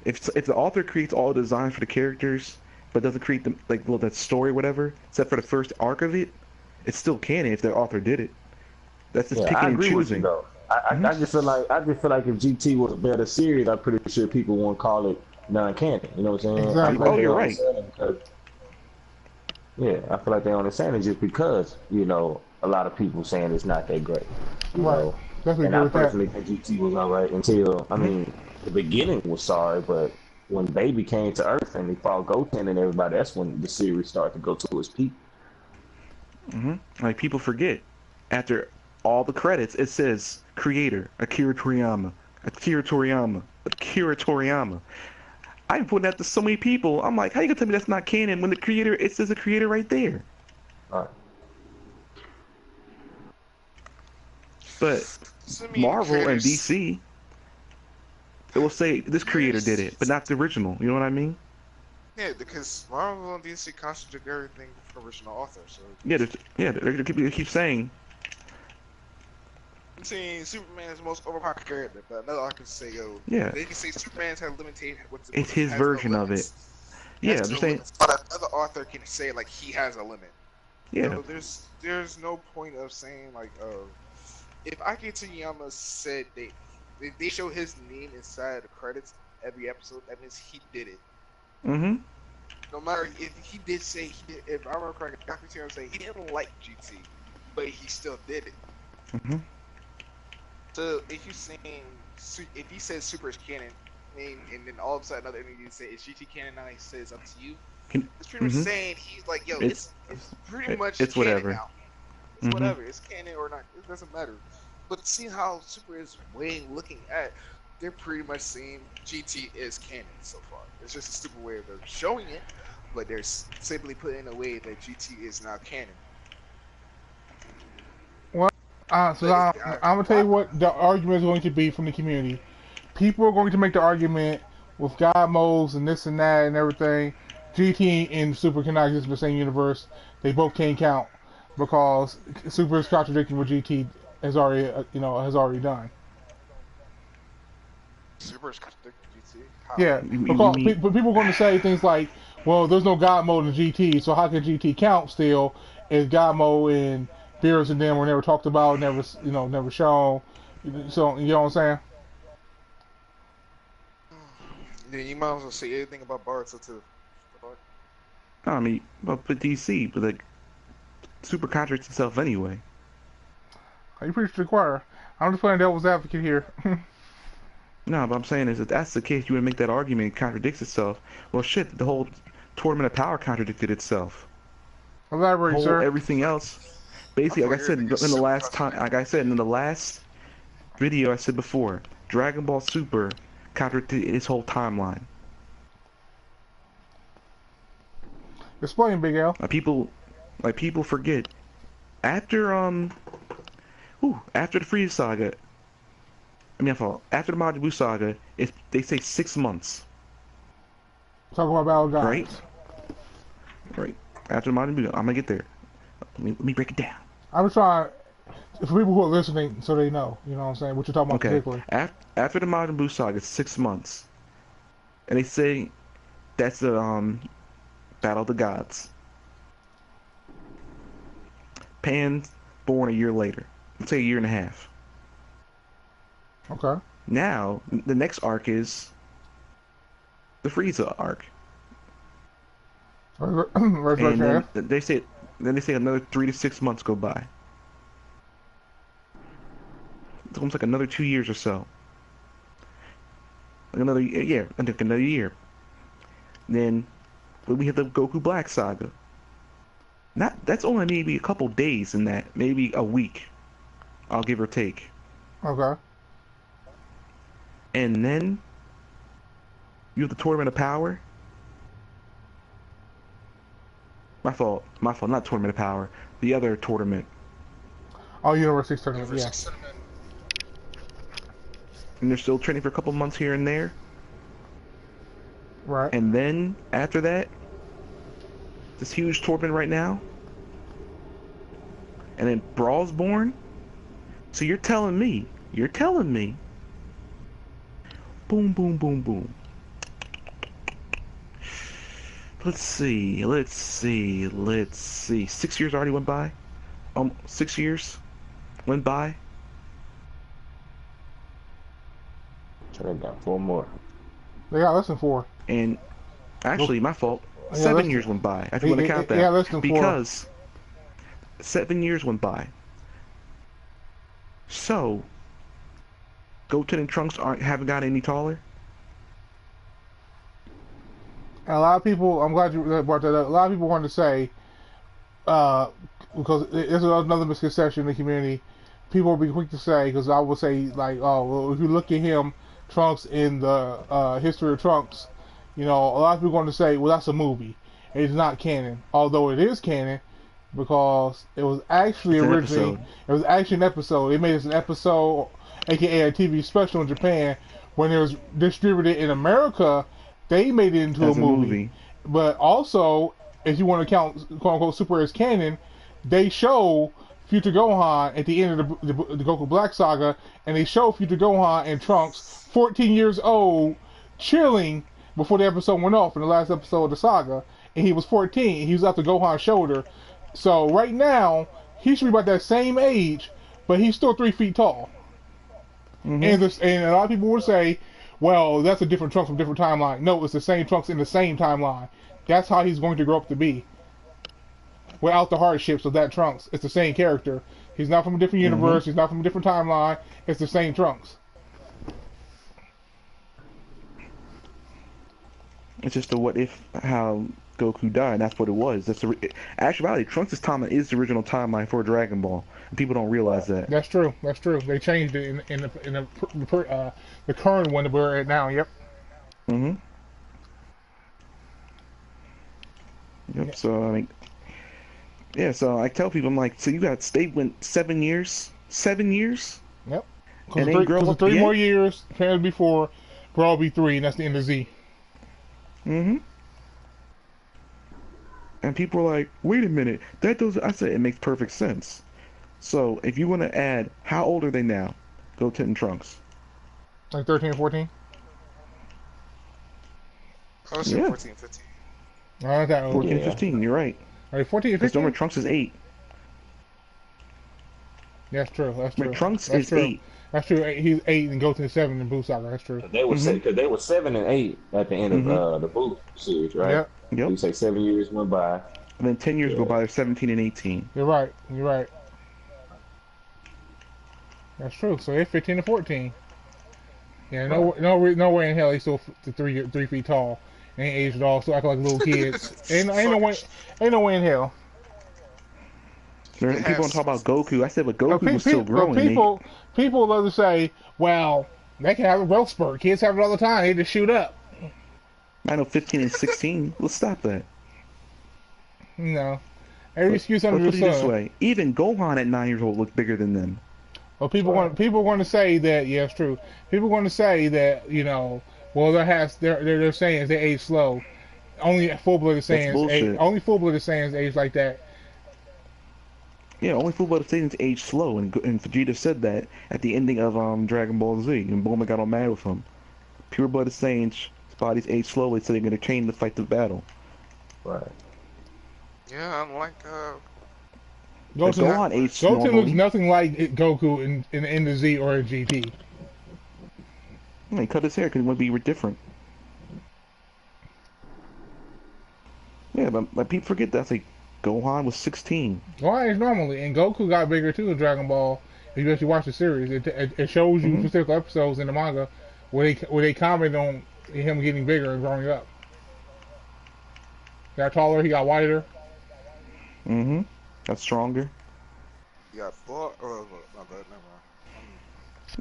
If the author creates all the designs for the characters, but doesn't create them like that story, whatever, except for the first arc of it, it's still canon if the author did it. That's just picking and choosing. I just feel like if GT was a better series, I'm pretty sure people won't call it non-canon. You know what I'm saying? Exactly. Oh, you're right. Yeah, I feel like they're understanding just because a lot of people saying it's not that great. You know? And I personally think GT was alright until the beginning was sorry, but when Baby came to Earth and they fought Goten and everybody, that's when the series started to go to its peak. Like people forget, after all the credits, it says creator Akira Toriyama. I'm putting that to so many people. I'm like, how you gonna tell me that's not canon when the creator? It says the creator right there. All right. But Marvel and DC, it will say this creator did it, but not the original. You know what I mean? Yeah, because Marvel and DC contradict everything from original author. So they keep saying. I'm saying Superman is the most overpowered character, but another author can say, they can say Superman's had limited. It's his version of it. Yeah, I'm saying. But another author can say like he has a limit. Yeah. So there's no point of saying like, if Akira Toriyama said they show his name inside the credits every episode, that means he did it. No matter if he did say if I remember correctly, Akira Toriyama said he didn't like GT, but he still did it. So if he says Super is canon, and then all of a sudden another interview say is GT canon, now he says it's up to you. It's pretty much saying he's like, it's pretty much it's canon whatever. now. It's whatever. It's canon or not. It doesn't matter. But seeing how Super is looking at, they're pretty much saying GT is canon so far. It's just a stupid way of showing it, but they're simply putting away that GT is now canon. Well, I'm gonna tell you what the argument is going to be from the community. people are going to make the argument with God modes and this and that and everything. GT and Super cannot exist in the same universe. They both can't count because Super is contradicting what GT has already, has already done. Super is contradicting GT? How? Yeah, because people are going to say things like, well, there's no God mode in GT, so how can GT count still if God mode and Beerus and them were never talked about, never shown. So you know what I'm saying? Then you might as well say anything about Boruto too. I mean, but DC, but like Super contradicts itself anyway. You preach to the choir. I'm just playing devil's advocate here. No, but I'm saying is if that's the case, you would make that argument it contradicts itself. Well, shit, the whole Tournament of Power contradicted itself. Elaborate, sir. Everything else, basically, like I said in the last time, like I said in the last video, I said before, Dragon Ball Super contradicted its whole timeline. Explain, Big L. People forget after after the Frieza saga. After the Majin Buu saga, they say 6 months. Talk about Battle Gods. Right. After the Majin Buu, I'm gonna get there. Let me break it down. I'm trying for people who are listening, so they know. You know what I'm saying? What you're talking about particularly. After the Majin Buu saga, it's 6 months, and they say that's the Battle of the Gods. Pan's born a year later. Let's say a year and a half. Okay. Now, the next arc is the Frieza arc. And then they say another 3 to 6 months go by. It's almost like another 2 years or so. Like another year. I think another year. Then we have the Goku Black saga. That's only maybe a couple days in that, maybe a week. I'll give or take. Okay. And then you have the Tournament of Power. My fault, not Tournament of Power. The other tournament. Oh, Universe 6 tournament, yeah. And they're still training for a couple months here and there. Right. And then, after that, this huge tournament right now. And then Brawl's born. So you're telling me. Boom, boom, boom, boom. Let's see. 6 years already went by. 6 years went by. I got 4 more. They got less than 4. And actually, my fault. 7 years went by. If you want to count that. Yeah, less than 4. Because 7 years went by. So, Goten and Trunks haven't got any taller. And a lot of people, I'm glad you brought that up. A lot of people want to say, because there's another misconception in the community. People will be quick to say, because I will say, like, oh, well, if you look at him, Trunks in the history of Trunks, a lot of people are going to say, well, that's a movie. It's not canon. Although it is canon, because it was actually originally, it was actually an episode. They made it an episode, aka a TV special in Japan. When it was distributed in America, they made it into a movie. But also, if you want to count quote unquote Super as canon, they show Future Gohan at the end of the Goku Black saga, and they show Future Gohan and Trunks 14 years old chilling before the episode went off in the last episode of the saga, and he was 14. He was after Gohan's shoulder. So right now, he should be about that same age, but he's still 3 feet tall. Mm-hmm. And a lot of people will say, well, that's a different Trunks from a different timeline. No, it's the same Trunks in the same timeline. That's how he's going to grow up to be. Without the hardships of that Trunks. It's the same character. He's not from a different universe. He's not from a different timeline. It's the same Trunks. It's just a what if, how Goku died. That's what it was. That's actually Trunks' timeline is the original timeline for Dragon Ball. And people don't realize that. That's true. They changed it in the current one that we're at now. Yep. Yep. Yeah. So I mean, yeah. So I tell people, I'm like, so you got went 7 years. 7 years. Yep. Because ain't grow the up three yet. more years, apparently before, Brawl be 3, and that's the end of Z. Mm-hmm. And people are like, wait a minute, that doesn't. I said it makes perfect sense. So if you want to add, how old are they now? Goten and Trunks. Like 13 or 14? Close to Yeah. 14, 15. Not that old. 14 and Yeah. 15, you're right. Right, 14 or Because 15? remember, Trunks is 8. That's true. That's true. Remember, Trunks That's is true. 8. That's true. He's 8 and goes to 7 in Boo Saga. That's true. They were because they were 7 and 8 at the end of the Boo series, right? Yep. Yep. You say 7 years went by. And then 10 years go Yeah. by, they're 17 and 18. You're right. You're right. That's true. So they're 15 to 14. Yeah, no way in hell he's still 3 feet tall. Ain't aged at all. So act like little kids. ain't no way in hell. People want to talk about Goku. I said, but But Goku was still growing. people love to say, well, they can have a growth spurt. Kids have it all the time. They just shoot up. I know 15 and 16. Let's stop that. You know, every excuse under Let's the put it this sun. way. Even Gohan at 9 years old looked bigger than them. Well, people want to say that. Yeah, it's true. People want to say that, you know, well, they're saying they age slow. Only full-blooded Saiyans age like that. Yeah, only full-blooded Saiyans age slow, and Vegeta said that at the ending of Dragon Ball Z, and Bulma got all mad with him. Pure-blooded Saiyans' bodies age slowly, so they're going to train to fight the battle. Right. Yeah, unlike Gohan aged Goten normally. looks nothing like Goku in the end of Z or in GT. He cut his hair because he wanted to be different. Yeah, but people forget that. Like, Gohan was 16. Gohan aged normally, and Goku got bigger too in Dragon Ball. If you actually watch the series, it shows you specific episodes in the manga where they comment on him getting bigger and growing up. He got taller, he got wider. Mm-hmm. Got stronger. you got four. Oh, my bad, never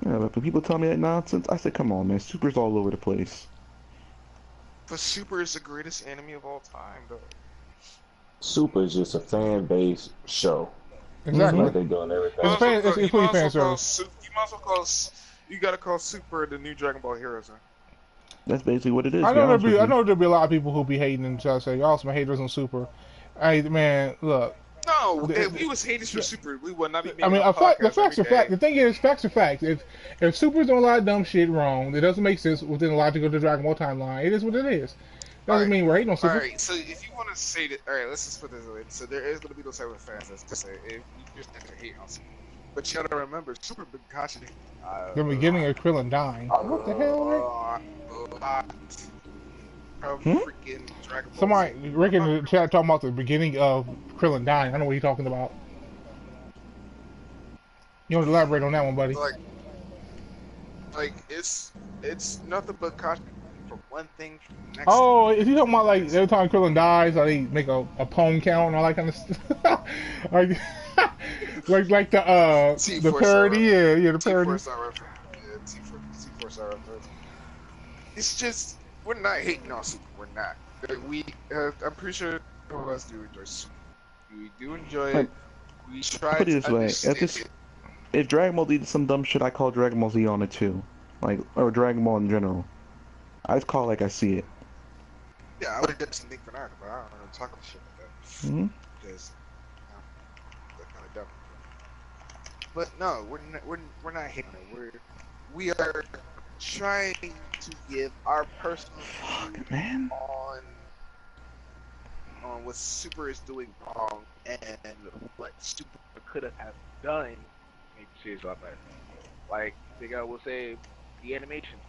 mind. Yeah, but people tell me that nonsense. I said, come on, man. Super's all over the place. But Super is the greatest anime of all time, though. Super is just a fan base show. Exactly. Like they're doing everything. It's completely fan service. You might as well call. You gotta call Super the new Dragon Ball Heroes. Huh? That's basically what it is. I to be know honest with you. there'll be a lot of people who be hating and try to say, y'all some haters on Super. Hey, man, look. No, if we was haters for Super, we would not be making I mean, a the facts are every facts. day. The thing is, facts are facts. If Super's doing a lot of dumb shit wrong, it doesn't make sense within the logic of the Dragon Ball timeline. It is what it is. Doesn't mean we're hating on Super. Alright, so if you want to say that, alright, let's just put this away. So there is going to be those type of fans that's to say, if you just have to hate on Super. But you gotta remember, Super been catching The beginning of Krillin dying. What the hell, Rick? Freaking Dragon Ball. Somebody, Rick in the chat talking about the beginning of Krillin dying. I know what you're talking about. You want to elaborate on that one, buddy? Like it's nothing but caution from one thing to the next. Oh, is he talking about like every time Krillin dies, or they make a poem count and all that kind of stuff? like the parody, yeah, the parody. T4 star reference. It's just we're not hating on Super. We're not. I'm pretty sure all of us do enjoy Super. We do enjoy it. We try Put it to this way: understand it. if Dragon Ball did some dumb shit, I call Dragon Ball Z on it too, or Dragon Ball in general. I just call it like I see it. Yeah, I would have some Nick Bernard, but I don't know talk about shit like that. Mm-hmm. Because that's kind of dumb. But no, we're not hating it. We are trying to give our personal view Man. on what Super is doing wrong and what Super could have done to make the series a lot better. Like, I will say, the animation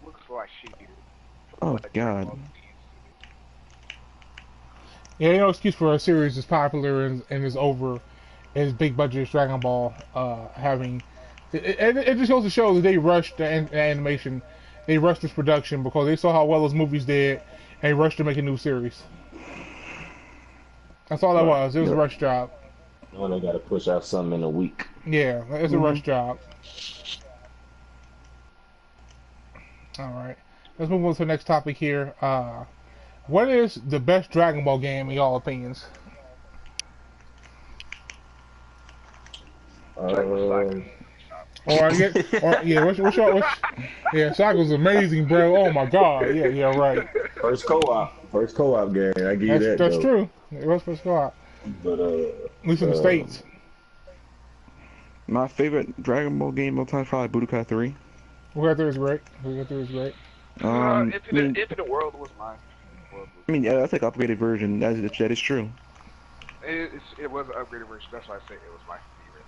looks a lot shittier. Oh God. Yeah, no excuse for a series as popular and as over as big budget as Dragon Ball having. It just goes to show that they rushed the animation, they rushed this production because they saw how well those movies did, and they rushed to make a new series. That's all that was. It was a rush job. When they got to push out something in a week. Yeah, it's a rush job. All right, let's move on to the next topic here. What is the best Dragon Ball game in y'all opinions? Dragon Or yeah, yeah, Soccer was amazing, bro. Oh my god, yeah, right. First co-op game. I give you that. That's though. true. It was first co-op. But At least in the States. My favorite Dragon Ball game of all time is probably Budokai 3. Budokai 3 is great. Budokai 3 is great. Infinite World was mine. I mean, yeah, that's like an upgraded version. That is true. It was an upgraded version. That's why I say it was my favorite.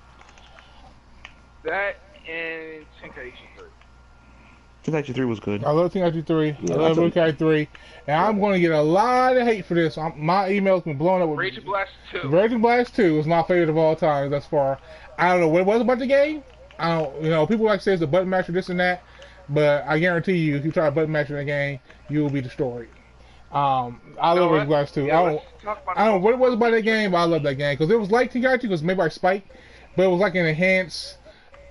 That and Tenkaichi 3. Tenkaichi 3 was good. I love Tenkaichi 3. Yeah, I love Budokai 3. And I'm going to get a lot of hate for this. My email's been blowing up with Raging Blast 2. Raging Blast 2 is my favorite of all time thus far. I don't know what it was about the game. I don't, people like to say it's a button masher, this and that. But I guarantee you, if you try a button masher in the game, you will be destroyed. I love Raging Blast 2. Yeah, I don't know what it was about that game, but I love that game. Because it was like Tenkaichi, because made by Spike. But it was like an enhanced,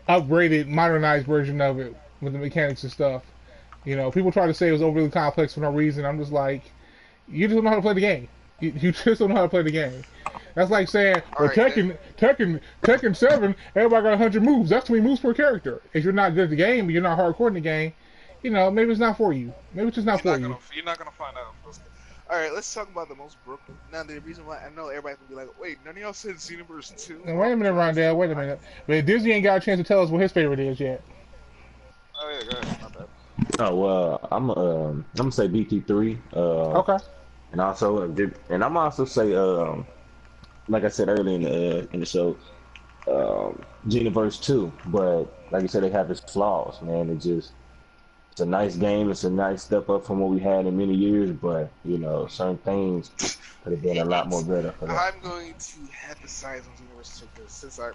upgraded, modernized version of it with the mechanics and stuff. People try to say it was overly complex for no reason. I'm just like, you just don't know how to play the game. You just don't know how to play the game. That's like saying, well, Tekken 7, everybody got 100 moves. That's too many moves per character. If you're not good at the game, but you're not hardcore in the game, maybe it's not for you. Maybe it's just not for you. You're not gonna find out. Alright, let's talk about the most broken. Now, the reason why I know everybody's gonna be like, wait, none of y'all said Xenoverse 2? Now, wait a minute, Rondell, wait a minute. But Disney ain't got a chance to tell us what his favorite is yet. Oh, yeah, go ahead. My bad. Oh well, I'm gonna say BT3. Okay. And I'm also say like I said earlier in the show, Xenoverse 2. But like I said, they have its flaws, man. It's a nice game. It's a nice step up from what we had in many years. But certain things could have been a lot more better for that. I'm going to have the size on Xenoverse 2 because since I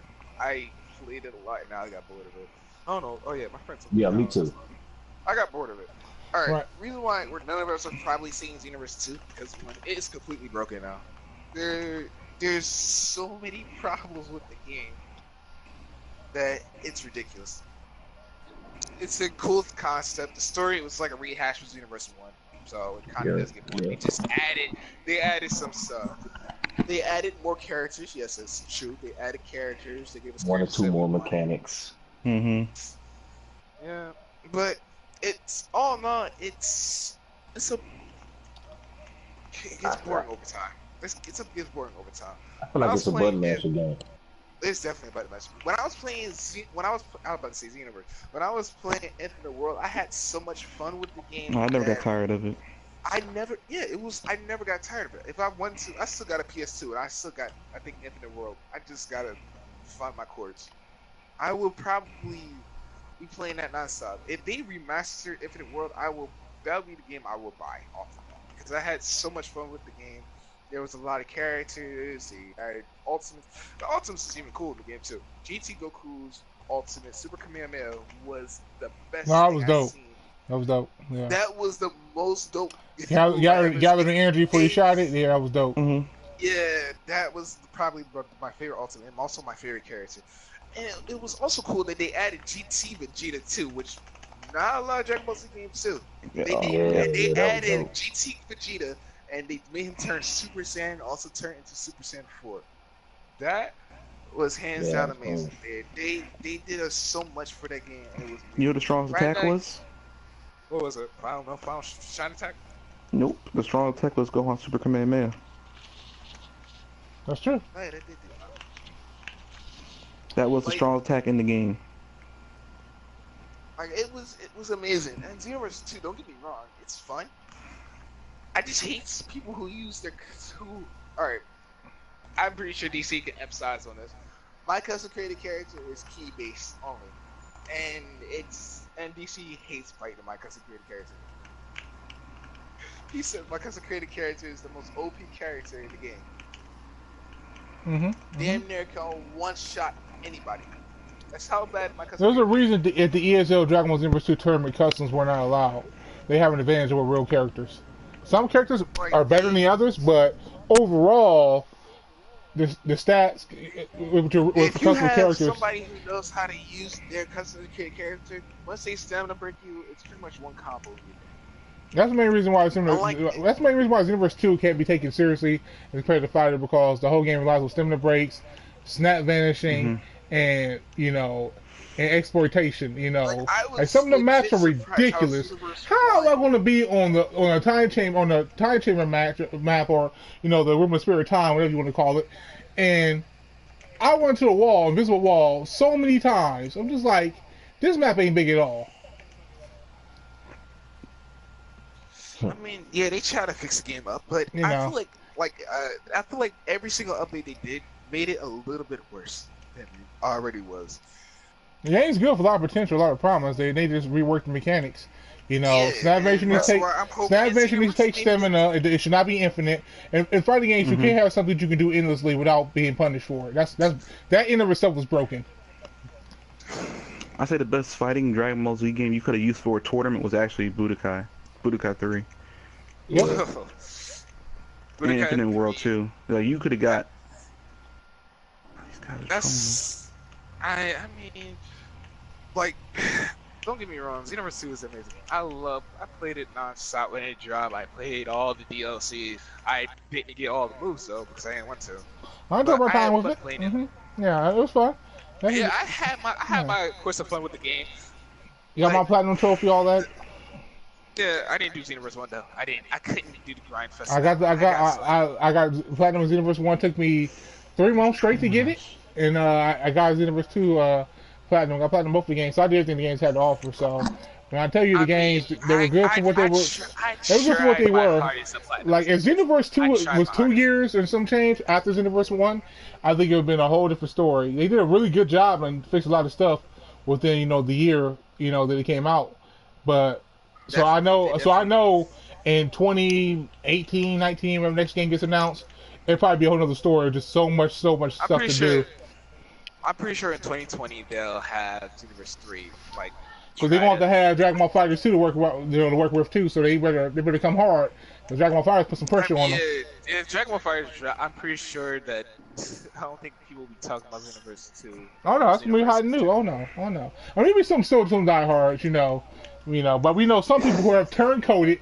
played it a lot and now I got bored of it. I don't know. Oh yeah, my friends. Yeah, me too. I got bored of it. Alright, Right. Reason why none of us are probably seeing Xenoverse 2 because it is completely broken now. There's so many problems with the game that it's ridiculous. It's a cool concept. The story was like a rehash of Xenoverse 1, so it kind of does get boring. They added some stuff. They added more characters. Yes, it's true. They added characters. They gave us one or two more mechanics. Mm-hmm. Yeah, but it's all in all, it gets boring over time. It gets boring over time. I feel like it's a button masher game. It's definitely a button masher. When I was playing, I was about to say Xenoverse. When I was playing Infinite World, I had so much fun with the game. I never got tired of it. I never got tired of it. If I wanted to, I still got a PS2, and I still got, I think, Infinite World. I just gotta find my chords. I will probably be playing that nonstop. If they remaster Infinite World, that'll be the game I will buy off of that. Because I had so much fun with the game. There was a lot of characters. They added Ultimates. The Ultimates is even cool in the game too. GT Goku's Ultimate Super Kamehameha was the best thing I've seen. That was dope. Yeah. That was the most dope. Gather the energy before you shot it. Yeah, that was dope. Mm-hmm. Yeah, that was probably my favorite Ultimate and also my favorite character. And it was also cool that they added GT Vegeta too, which not a lot of Dragon Ball Z games too. They added GT Vegeta and they made him turn Super Saiyan, also turn into Super Saiyan 4. That was hands down amazing. They did us so much for that game. It was You know what the strongest attack was? What was it? I don't know. Final Shine Attack? Nope. The strongest attack was Gohan Super Kamehameha. That's true. Hey, they did that. That was the strongest attack in the game. Like it was amazing. And Xenoverse 2, don't get me wrong, it's fun. I just hate people who use alright. I'm pretty sure DC can emphasize on this. My custom created character is key based only. And DC hates fighting my custom created character. He said my custom created character is the most OP character in the game. Damn near can one-shot anybody. That's how bad my custom. There's a reason at the ESL Dragon Ball Xenoverse 2 tournament customs were not allowed. They have an advantage over real characters. Some characters are better than the others, but overall, the stats with custom characters. If you have somebody who knows how to use their custom character, once they stamina break you, it's pretty much one combo. That's the main reason why Xenoverse 2 can't be taken seriously as compared to Fighter, because the whole game relies on stamina breaks, snap vanishing, and and exploitation. You know, I like was some of the maps are legit surprised how ridiculous. Universe How am I won. going to be on the time chamber map, or you know, the Room of Spirit Time, whatever you want to call it, and I went to the wall, invisible wall, so many times. I'm just like, this map ain't big at all. I mean, yeah, they try to fix the game up, but You I know. feel I feel like every single update they did made it a little bit worse than it already was. The game's good for a lot of potential, a lot of promise. They just reworked the mechanics. You know, Yeah, snap evasion needs that's to why I'm take hoping snap it's evasion needs to take Universe stamina. It should not be infinite. And in fighting games, you Mhm. can't have something you can do endlessly without being punished for it. That in of itself was broken. I say the best fighting Dragon Ball Z game you could have used for a tournament was actually Budokai 3, Yep. But and it Infinite kinda- World too. Like you could have got. These guys are trolling. That's I mean, like, don't get me wrong, Xenoverse 2 is amazing. I played it non-stop when it dropped. I played all the DLC. I didn't get all the moves though because I didn't want to. I took But my I time had with fun it. playing it. Yeah, it was fun. Yeah, I had my course of fun with the game. You got my like- platinum trophy, all that. Yeah, I didn't do Xenoverse 1 though. I couldn't do the grind fest. I got platinum Xenoverse 1. Took me 3 months straight to get it, and I got Xenoverse 2 platinum. I platinum both the games, so I did everything the games had to offer. So when I tell you the games, they were good for what they were. They were good for what they were. Like if Xenoverse 2 was 2 years and some change after Xenoverse 1, I think it would have been a whole different story. They did a really good job and fixed a lot of stuff within the year that it came out. But I know in 2018, 19, when the next game gets announced, it'll probably be a whole other story. Just so much stuff to do. I'm pretty sure in 2020 they'll have Xenoverse 3 like. So they want to have Dragon Ball FighterZ 2 to work with too. So they better come hard. Because Dragon Ball FighterZ put some pressure on them. If Dragon Ball FighterZ, I'm pretty sure that I don't think people will be talking about Xenoverse 2. Oh no, that's gonna be hot and new. Oh no. I mean, maybe some diehards, but we know some people who have turncoated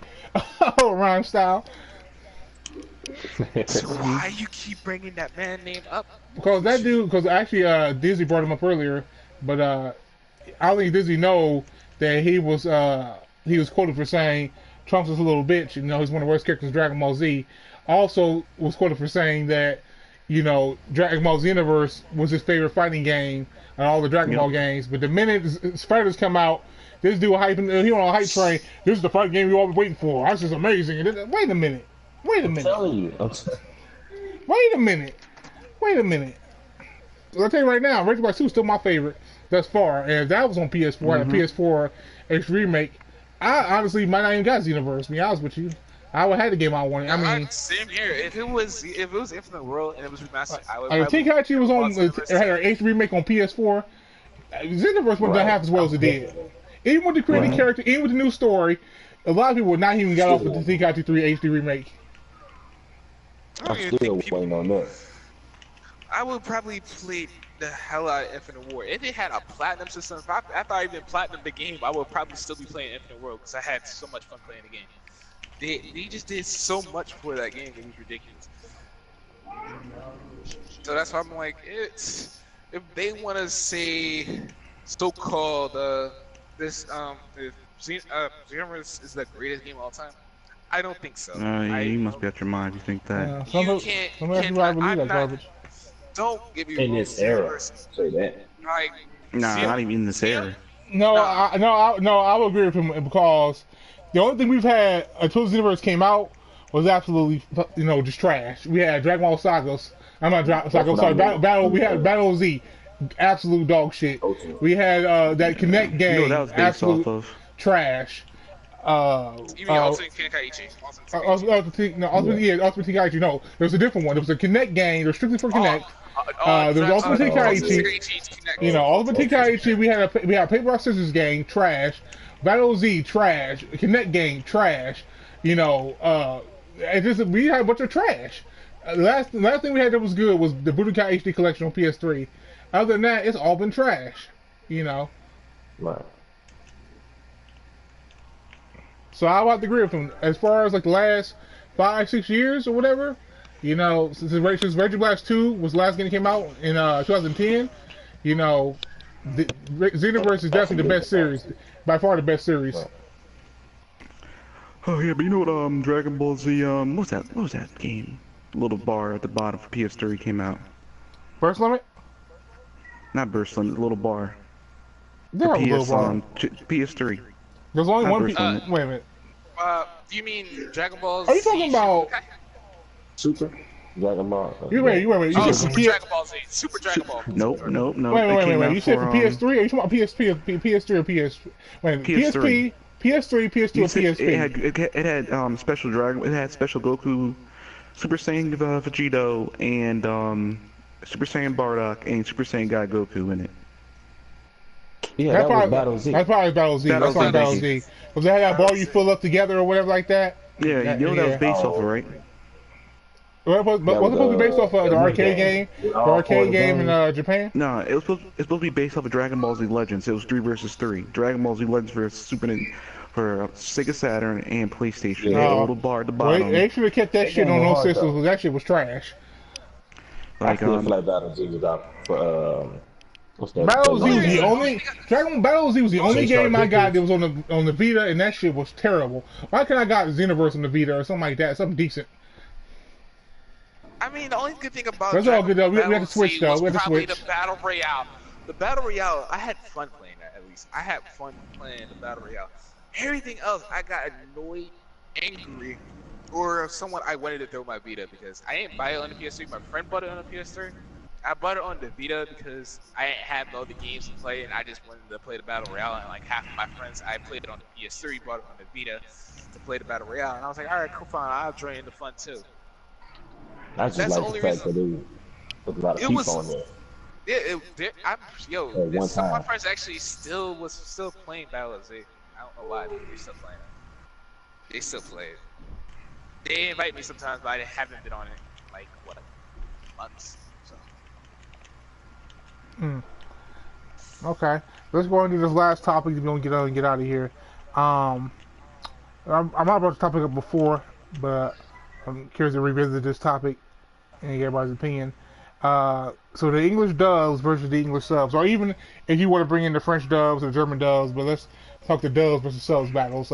rhyme style. So why you keep bringing that man name up? Because actually Dizzy brought him up earlier, but I don't think Dizzy know that he was quoted for saying Trunks is a little bitch. He's one of the worst characters in Dragon Ball Z. Also was quoted for saying that Dragon Ball Xenoverse was his favorite fighting game and all the Dragon Ball games. But the minute Fighters come out, this dude he on a hype train. This is the fighting game we all been waiting for. This is amazing. And then, wait a minute. I'm telling you. Wait a minute. I'll tell you right now, Raging Blast 2 is still my favorite thus far. And if that was on PS4, and PS4 X remake, I honestly might not even got Xenoverse, to be honest with you. I would have the game I wanted. I mean, same here. If it was Infinite World and it was remastered, I would. If Tenkaichi was on had an H remake on PS4, Xenoverse wouldn't done half as well as it did. Even with the created character, even with the new story, a lot of people would not even got off with the Tenkaichi 3 HD remake. I'm still waiting on that. I would probably play the hell out of Infinite War. If it had a platinum system, after I even platinumed the game, I would probably still be playing Infinite World because I had so much fun playing the game. They just did so much for that game, it was ridiculous. So that's why I'm like, if they want to say so-called Xenoverse is the greatest game of all time, I don't think so. You must be out your mind. You think that? Some believe that garbage. Don't give me In this era, say that. Like, Not even in this era. No, I would agree with him because the only thing we've had until Xenoverse came out was absolutely, just trash. We had Dragon Ball Sagas. I'm not Dragon Saga. Sorry, Battle. We had Battle Z, absolute dog shit. We had that Kinect game, that was based absolute off of you trash. mean Ultimate Tenkaichi? Ultimate Tenkaichi. No, there was a different one. There was a Kinect game. It was strictly for Kinect. There was Ultimate Tenkaichi. Ultimate Tenkaichi. We had Paper Rock Scissors game, trash. Battle Z, trash. Kinect game, trash. We had a bunch of trash. The last thing we had that was good was the Budokai HD collection on PS3. Other than that, it's all been trash. Right. So I would have to agree with him. As far as like the last 5-6 years or whatever, since Raging Blast 2 was the last game that came out in 2010, the Xenoverse is definitely the best series, by far the best series. Oh yeah, but you know what? Dragon Ball Z. What was that game? Little bar at the bottom for PS3 came out. Burst Limit? Not Burst Limit. Little bar. Yeah, For Little PS Bar. PS3. There's only Not one. Burst Limit. Wait a minute. Do you mean Dragon Ball? Are you talking about? Super Dragon Ball. You wait. You Oh, said Super for Dragon Ball Z. Super Dragon Ball. Nope. Wait. You said for PS3? Are you talking about PS3 or PS? Wait, PS3. PS3, PS2, or PSP? It had special Dragon. It had special Goku, Super Saiyan Vegito, and Super Saiyan Bardock, and Super Saiyan God Goku in it. Yeah, that was Battle Z. That's probably Battle Z. That's probably Battle Z. Was that that ball you fill up together or whatever like that? Yeah, you know that was based off of, right? Was it supposed to be based off of the arcade game? The arcade game in Japan? No, it's supposed to be based off of Dragon Ball Z Legends. It was 3 versus 3. Dragon Ball Z Legends for Sega Saturn and PlayStation. They had a little bar at the bottom. They should have kept that shit on those systems because that shit was trash. I still feel like Battle Z was out for what's that? Battle Z was the only Battle Z was the only game I got that was on the Vita, and that shit was terrible. Why can't I got Xenoverse on the Vita or something like that? Something decent. I mean, the only good thing about that's all good though. We had to switch though. We had to probably switch. the Battle Royale. The Battle Royale, I had fun playing that at least. I had fun playing the Battle Royale. Everything else, I got annoyed, angry, or someone I wanted to throw my Vita because I didn't buy it on the PS3. My friend bought it on the PS3. I bought it on the Vita because I didn't have no other games to play, and I just wanted to play the Battle Royale. And like half of my friends, I played it on the PS3, bought it on the Vita to play the Battle Royale. And I was like, all right, cool, fine, I'll join in the fun too. I just like the fact that there was a lot of people on there. Yeah, some of my friends actually still playing Battle of Z. I don't know why, but they're still playing it. They still play it. They invite me sometimes, but I haven't been on it in like months. So. Okay, let's go into this last topic. We're gonna get out of here. I'm not about the topic up before, but I'm curious to revisit this topic and get everybody's opinion. So the English dubs versus the English subs, or even if you want to bring in the French dubs or German dubs, but let's talk the dubs versus subs battles.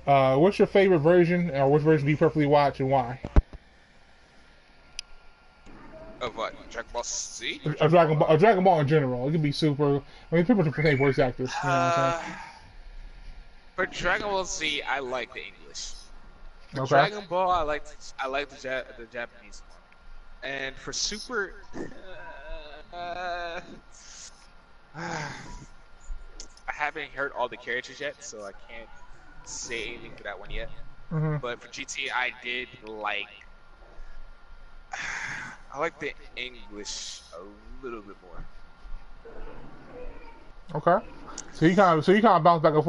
What's your favorite version, or which version do you preferably watch, and why? Of what? Dragon Ball Z? Dragon Ball in general. It could be Super. I mean, people can play voice actors. You know what I'm saying? For Dragon Ball Z, I like the English. For Okay. Dragon Ball, I like the Japanese one. And for Super, I haven't heard all the characters yet, so I can't say anything for that one yet. Mm-hmm. But for GT, I did like. I like the English a little bit more. Okay. So you kind of bounce back and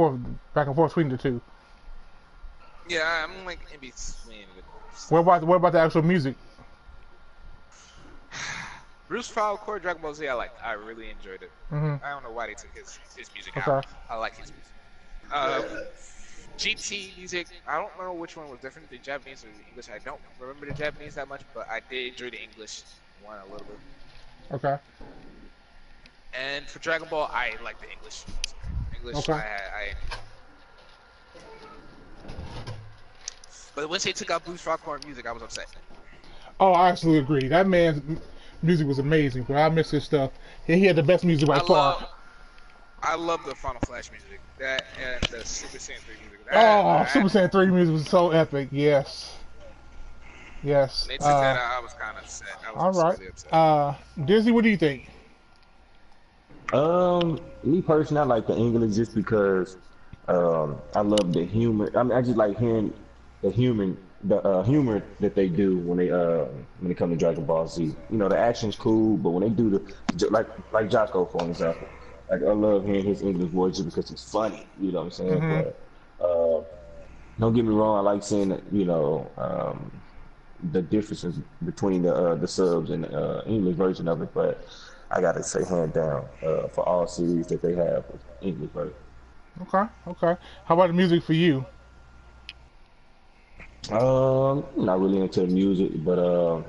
forth between the two. Yeah, I'm like in between. What about the actual music? Bruce Fowl Core Dragon Ball Z, I really enjoyed it. Mm-hmm. I don't know why they took his music Okay. out. I like his music. GT music, I don't know which one was different, the Japanese or the English. I don't remember the Japanese that much, but I did enjoy the English one a little bit. Okay. And for Dragon Ball, I like the English. Okay. But once they took out Bruce Fowl music, I was upset. Oh, I absolutely agree. That man's music was amazing, bro. I miss his stuff. He had the best music by far. I love the Final Flash music. That and the Super Saiyan 3 music. Super Saiyan 3 music was so epic. Yes. Yes. They took that out. I was kind of upset. All right. Disney, what do you think? Me personally, I like the English just because I love the humor. I just like hearing the humor that they do when they come to Dragon Ball Z. You know, the action's cool, but when they do like Jocko, for example. Like, I love hearing his English voice just because it's funny, you know what I'm saying? Mm-hmm. But don't get me wrong, I like seeing, the differences between the subs and the English version of it, but I gotta say hand down for all series that they have with English version. Okay. How about the music for you? Not really into music, but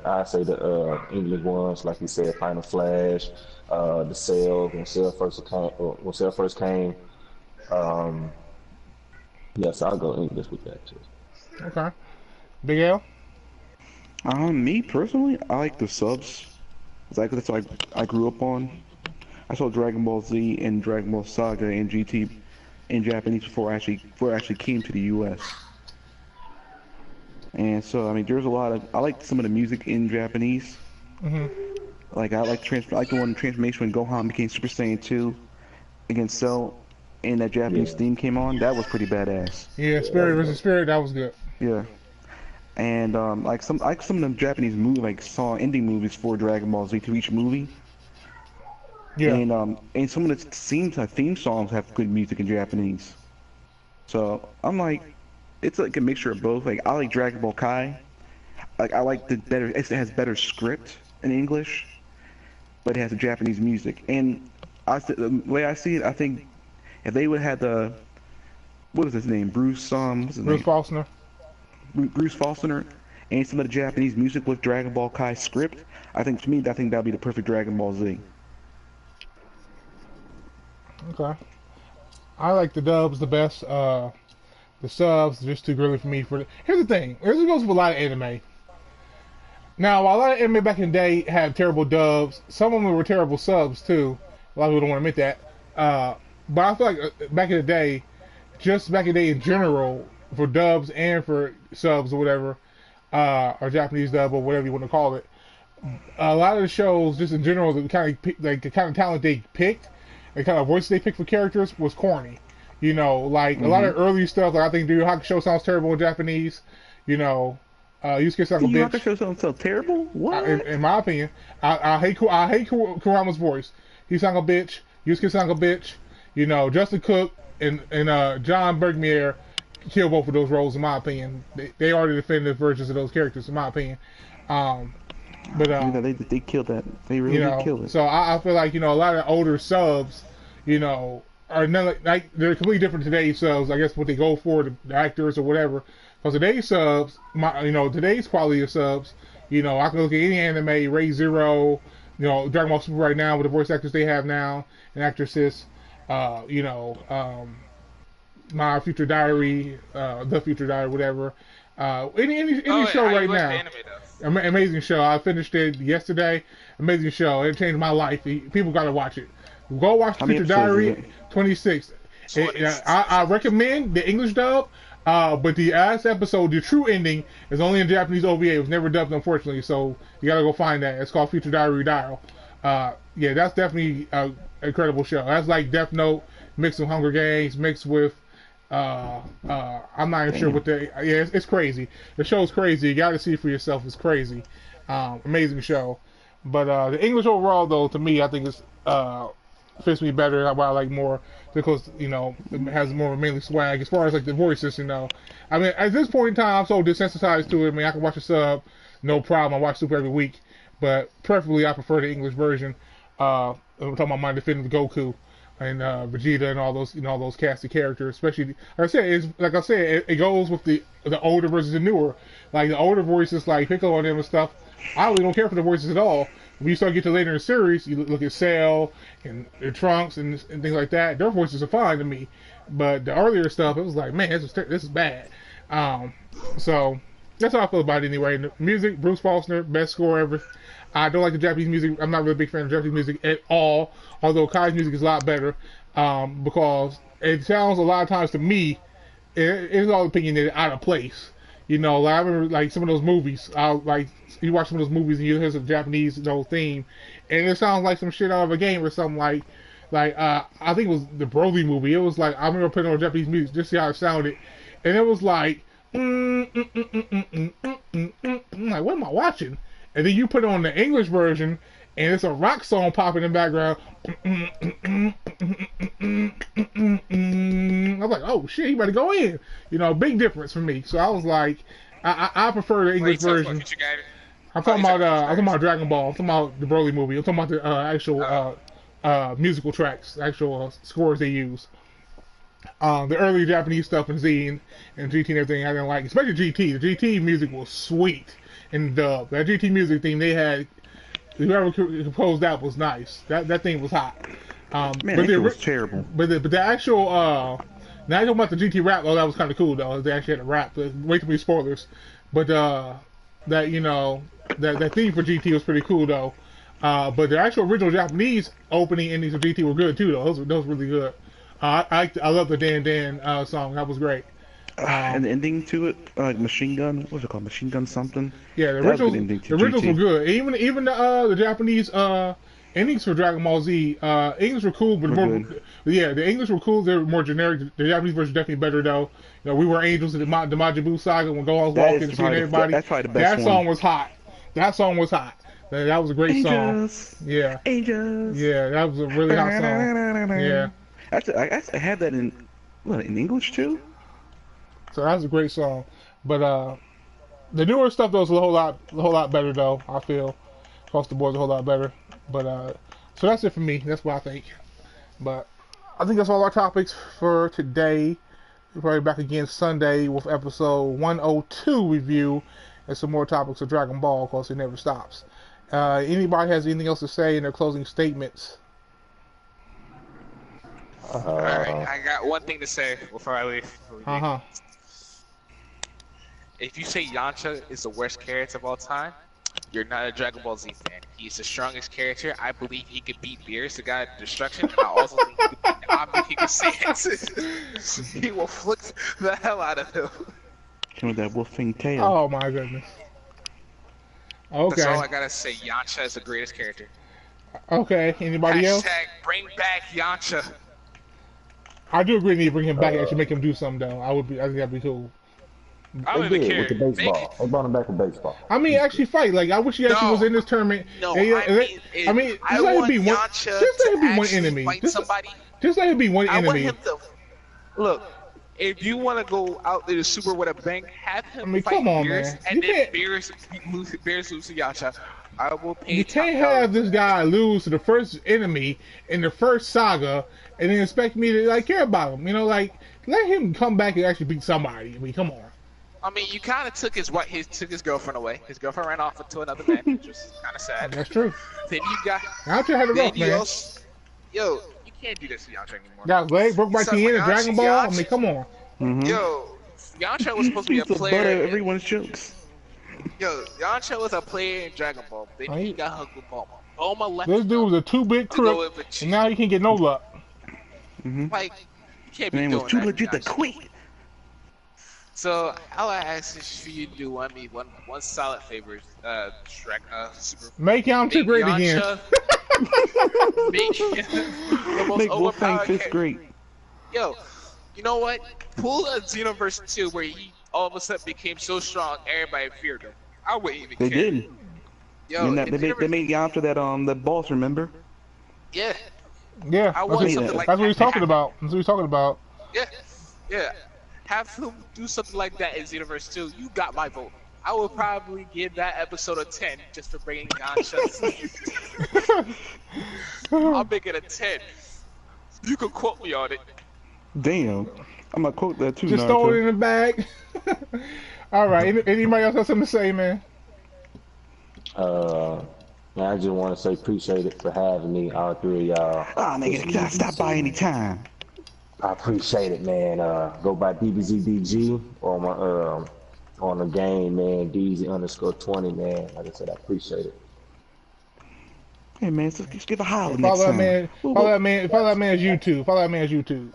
I say the English ones, like you said, Final Flash, the Cell when Cell first came. Um, yes, I'll go English with that too. Okay. Big L. Me personally, I like the subs. That's what I grew up on. I saw Dragon Ball Z and Dragon Ball Saga and GT in Japanese before it actually came to the U.S. And so I mean, there's a lot of I like some of the music in Japanese. Hmm. Like I like the one transformation when Gohan became Super Saiyan 2 against Cell, and that Japanese Yeah, theme came on. That was pretty badass. Yeah, yeah, that Spirit was versus dope. Spirit. That was good. Yeah. And like some of the Japanese movie like saw ending movies for Dragon Ball Z to each movie. Yeah. And some of the theme songs have good music in Japanese. So I'm like, it's like a mixture of both. Like I like Dragon Ball Kai. Like I like it has better script in English, but it has the Japanese music. And the way I see it, I think if they would have the what is his name, what's his Bruce name, Faulkner. Bruce Faulkner, and some of the Japanese music with Dragon Ball Kai script, I think that'd be the perfect Dragon Ball Z. Okay. I like the dubs the best. The subs just too girly for me. Here's the thing. Here's what goes with a lot of anime. Now, while a lot of anime back in the day had terrible dubs, some of them were terrible subs too. A lot of people don't want to admit that. But I feel like back in the day, just back in the day in general, for dubs and for subs or whatever, or Japanese dub or whatever you want to call it, a lot of the shows, just in general, the kind of talent they picked, the kind of voices they picked for characters was corny. You know, like a lot of early stuff. Like I think Yu Yu Hakusho sounds terrible in Japanese. You know, Yusuke sounds like a You bitch. show something so terrible? What? In my opinion, I hate Kurama's voice. He sounds like a bitch. Yusuke sounds like a bitch. You know, Justin Cook and John Bergmeier kill both of those roles in my opinion. They are the definitive versions of those characters in my opinion. Um, but You know, they killed that. They really you did know, kill it. so I feel like a lot of older subs, you know, are none, like they're completely different today's subs. I guess what they go for, the actors or whatever. Because today's subs, today's quality of subs, I can look at any anime, Ray Zero, Dragon Ball Super right now with the voice actors they have now and actresses, My Future Diary, The Future Diary, whatever. Any show I right watched now. the anime though. Amazing show. I finished it yesterday. Amazing show. It changed my life. People gotta watch it. Go watch How many Future episodes is Diary. 26. I recommend the English dub, but the last episode, the true ending, is only in Japanese OVA. It was never dubbed, unfortunately. So you gotta go find that. It's called Future Diary Dial. Yeah, that's definitely an incredible show. That's like Death Note mixed with Hunger Games, mixed with I'm not even sure what it's crazy. The show's crazy. You gotta see it for yourself. It's crazy. Amazing show. But the English overall, though, to me, I think it's fits me better. Why I like more because it has more mainly swag as far as like the voices. I mean, at this point in time, I'm so desensitized to it. I mean, I can watch a sub, no problem. I watch Super every week, but preferably I prefer the English version. I'm talking about my definitive Goku and Vegeta and all those casted characters. Especially, like I said, it goes with the older versus the newer. Like the older voices, like Piccolo and them and stuff. I really don't care for the voices at all. When you start to get to later in the series, you look at Cell and Trunks and things like that. Their voices are fine to me, but the earlier stuff, it was like, man, this is bad. So that's how I feel about it anyway. The music, Bruce Faulkner, best score ever. I don't like the Japanese music. I'm not really a big fan of Japanese music at all. Although Kai's music is a lot better because it sounds a lot of times to me, it's all opinionated, out of place. Like I remember like some of those movies. You watch some of those movies and you hear some Japanese theme, and it sounds like some shit out of a game or something like I think it was the Broly movie. It was like I remember putting on Japanese music just to see how it sounded, and it was like I'm like, what am I watching? And then you put on the English version, and it's a rock song popping in the background. I was like, oh shit, he better go in. Big difference for me. So I was like, I prefer the English version. I'm talking about Dragon Ball. I'm talking about the Broly movie. I'm talking about the actual musical tracks, actual scores they use. The early Japanese stuff in Z and GT and everything I didn't like, especially GT. The GT music was sweet in dub. That GT music thing they had, whoever composed that was nice. That thing was hot. Man, but it was terrible. But the actual now I talking about the GT rap. Oh, that was kind of cool though. They actually had a rap. Way too many spoilers. But that that theme for GT was pretty cool though. But the actual original Japanese opening endings of GT were good too though. Those were really good. I love the Dan Dan song. That was great. And the ending to it, like Machine Gun, what's it called? Machine Gun something? Yeah, the originals were good. Even the Japanese endings for Dragon Ball Z, English were cool, but the English were cool. They were more generic. The Japanese version definitely better though. We were angels in the Majin Buu saga when Gohan was walking and seeing everybody. That's probably the best That song was hot. That song was hot. That was a great song. Yeah. Angels. Yeah, that was a really hot song. Yeah. I had that in English too. So that was a great song. But the newer stuff though is a whole lot better though. I feel across the board is a whole lot better. But so that's it for me. That's what I think. But I think that's all our topics for today. We'll probably be back again Sunday with episode 102 review and some more topics of Dragon Ball, because it never stops. Anybody has anything else to say in their closing statements? Alright, I got one thing to say before I leave. If you say Yamcha is the worst character of all time, you're not a Dragon Ball Z fan. He's the strongest character. I believe he could beat Beerus, the god of destruction. I also think he could beat Ami, he could say he will flick the hell out of him. With that wolfing tail. Oh my goodness. Okay. That's all I gotta say. Yamcha is the greatest character. Okay. Anybody else? Bring back Yamcha. I do agree. Need to bring him back. I should make him do something though. I think that'd be cool. I don't even care. With the baseball. They brought him back with baseball. I mean, actually fight. Like, I wish he actually was in this tournament. No, I mean, just let him be one. Just let him be one enemy. Just let him be one enemy. I want him to look. If you want to go out there to super with a bang, have him fight Beerus, and then Beerus lose to Yamcha. I will pay. You can't have this guy lose to the first enemy in the first saga, and then expect me to care about him. Let him come back and actually beat somebody. I mean, come on. I mean, you kind of took his girlfriend away. His girlfriend ran off to another man, which was kind of sad. That's true. Then you got. Yamcha had a rough, man. Yo, you can't do this to Yamcha anymore. Got his leg broke by Tien in Dragon Ball. I mean, come on. Yo, Yamcha was supposed to be a player. Everyone's jokes. Yo, Yamcha was a player in Dragon Ball. Then he got hooked with Bulma. Bulma left. This dude was a 2-bit crook, and now he can get no luck. Like, you can't be doing that. Man was too legit to quit. So all I ask is for you to do one solid favor, super. Make Yamcha great again. Make Wolfang Fist great. Yo, you know what? Pull a Xenoverse 2 where he all of a sudden became so strong, everybody feared him. I wouldn't even care. They did. Yo, they made Yamcha that boss, remember? Yeah. Yeah. I want something like that's what he's talking about. That's what he's talking about. Yeah. Yeah. Have him do something like that in Xenoverse 2. You got my vote. I would probably give that episode a 10 just for bringing Yamcha. I'll make it a 10. You can quote me on it. Damn. I'm gonna quote that too. Just throw it in the bag. All right. Anybody else have something to say, man? Man, I just want to say appreciate it for having me, all three of y'all. Ah, nigga, you gotta stop by any time. I appreciate it, man. Go by DBZDG on my on the game, man. DZ_20, man. Like I said, I appreciate it. Hey, man, so just give a holler next Follow time. Follow that man's YouTube. Follow that man's YouTube.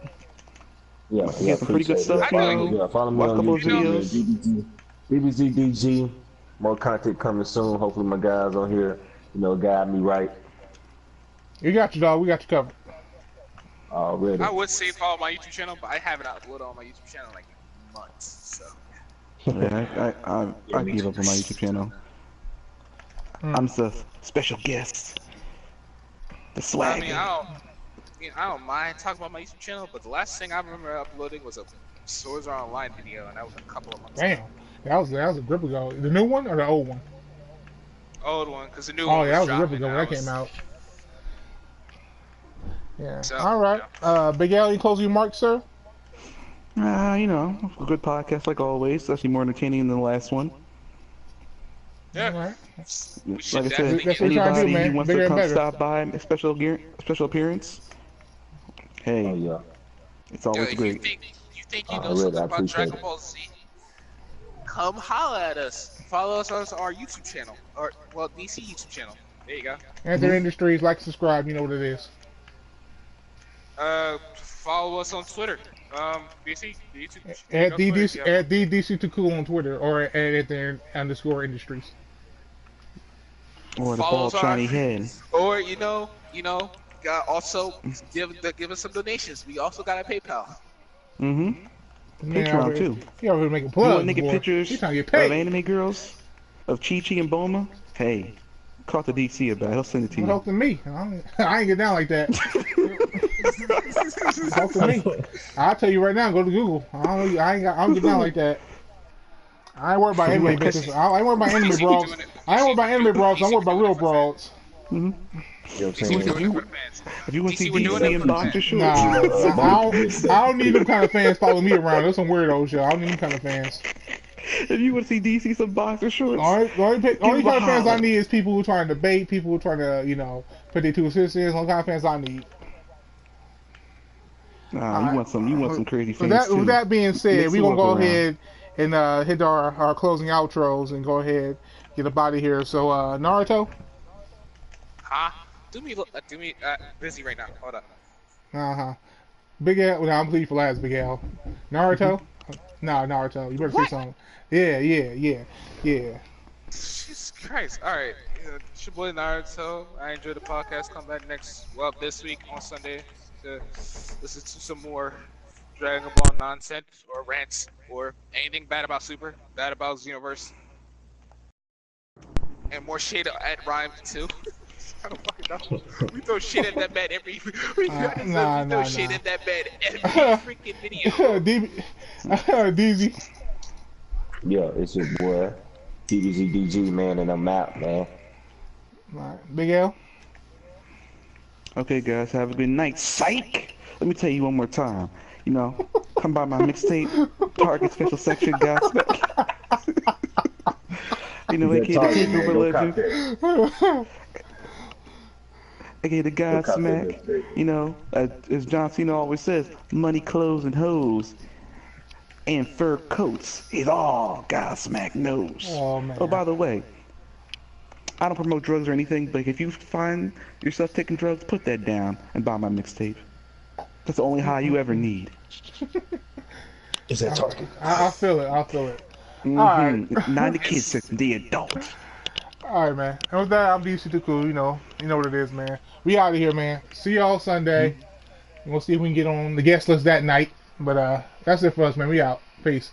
Yeah, some pretty good stuff. Follow me on YouTube. DBZDG. More content coming soon. Hopefully, my guys on here, guide me right. You got you, dog. We got you covered. Already. I would say follow my YouTube channel, but I haven't uploaded on my YouTube channel in like months. So. Yeah, I gave up on my YouTube channel. I'm the special guest. The swag. I don't mind talking about my YouTube channel, but the last thing I remember uploading was a Swords Art Online video, and that was a couple of months ago. Damn, that was a grip ago. The new one or the old one? Old one, because the new one. Oh yeah, that was a grip ago when that came out. Yeah. So, all right. Big Al, any closing remarks, sir? You know, a good podcast like always. Actually more entertaining than the last one. Yeah. All right. We should Like I said, definitely That's get what we're trying to do, anybody man. who wants Bigger to and come better. stop by, special appearance, hey, Oh yeah. it's Yo, always if great. you think you know Already, something I about appreciate Dragon it. Ball Z, come holla at us. Follow us on our YouTube channel, or well, DC YouTube channel. There you go. Enter Industries, like, subscribe. You know what it is. Follow us on Twitter. DC, the YouTube. At Twitter, DDC yeah. at DDC Too Cool on Twitter or at their _ industries. Or the Follow bald us on our, shiny head. or also give us some donations. We also got a PayPal. Man, Patreon too. He over here making You want plugs, naked boy. pictures He trying to get of paid. anime girls, of Chi Chi and Bulma? Hey, talk to DC about it. He'll send it to Don't you. talk to me. I ain't get down like that. Talk to me. I'll tell you right now. Go to Google. I don't get down like that. I ain't worried about anime bitches. I ain't worried about anime broads. I ain't worried about anime broads. I'm worried about real broads. You know what I'm DC, saying? we're doing it for the fans. If you want to see DC, we're doing it DC for in the boxer fans. shorts, Nah, I don't need them kind of fans following me around. There's some weirdos, yo. I don't need them kind of fans. if you want to see DC some boxer shorts, Only Give kind them a of fans I holler. need is people who trying to debate, people who trying to, put their 2 cents in. Only kind of fans I need. nah, you want some crazy fans too. With that being said, Mix we're them going to up go around. ahead and hit our closing outros and go ahead get up out of here. So, Naruto? Huh? Do me busy right now. Hold up. Uh-huh. Big L? Well, I'm pleading for last, Big L. Naruto? No, Naruto. You better say What? something. Yeah. Jesus Christ. Alright. It's your boy Naruto. I enjoyed the podcast. Come back this week on Sunday to listen to some more Dragon Ball nonsense or rants or anything bad about Super, bad about Xenoverse. And more shade at Rhyme too. I don't fucking know. We throw shit at that man every. We throw shit at that man every freaking video. DZ. Yeah, it's your boy, DBZDG, man, and I'm out, man. Alright. Big L? Okay, guys, have a good night. Psych! Let me tell you one more time. Come by my mixtape, Target Special Section, Godsmack. aka the Takeover Legend. Aka the Godsmack. As John Cena always says, money, clothes, and hoes. And fur coats is all Godsmack knows. Oh, man. Oh, by the way, I don't promote drugs or anything, but if you find yourself taking drugs, put that down and buy my mixtape. That's the only high you ever need. Is that Target? I feel it. Alright. Not the kids section, the adults. Alright, man. And with that, I'm DC Too Cool. You know what it is, man. We out of here, man. See y'all Sunday. We'll see if we can get on the guest list that night. But that's it for us, man. We out. Peace.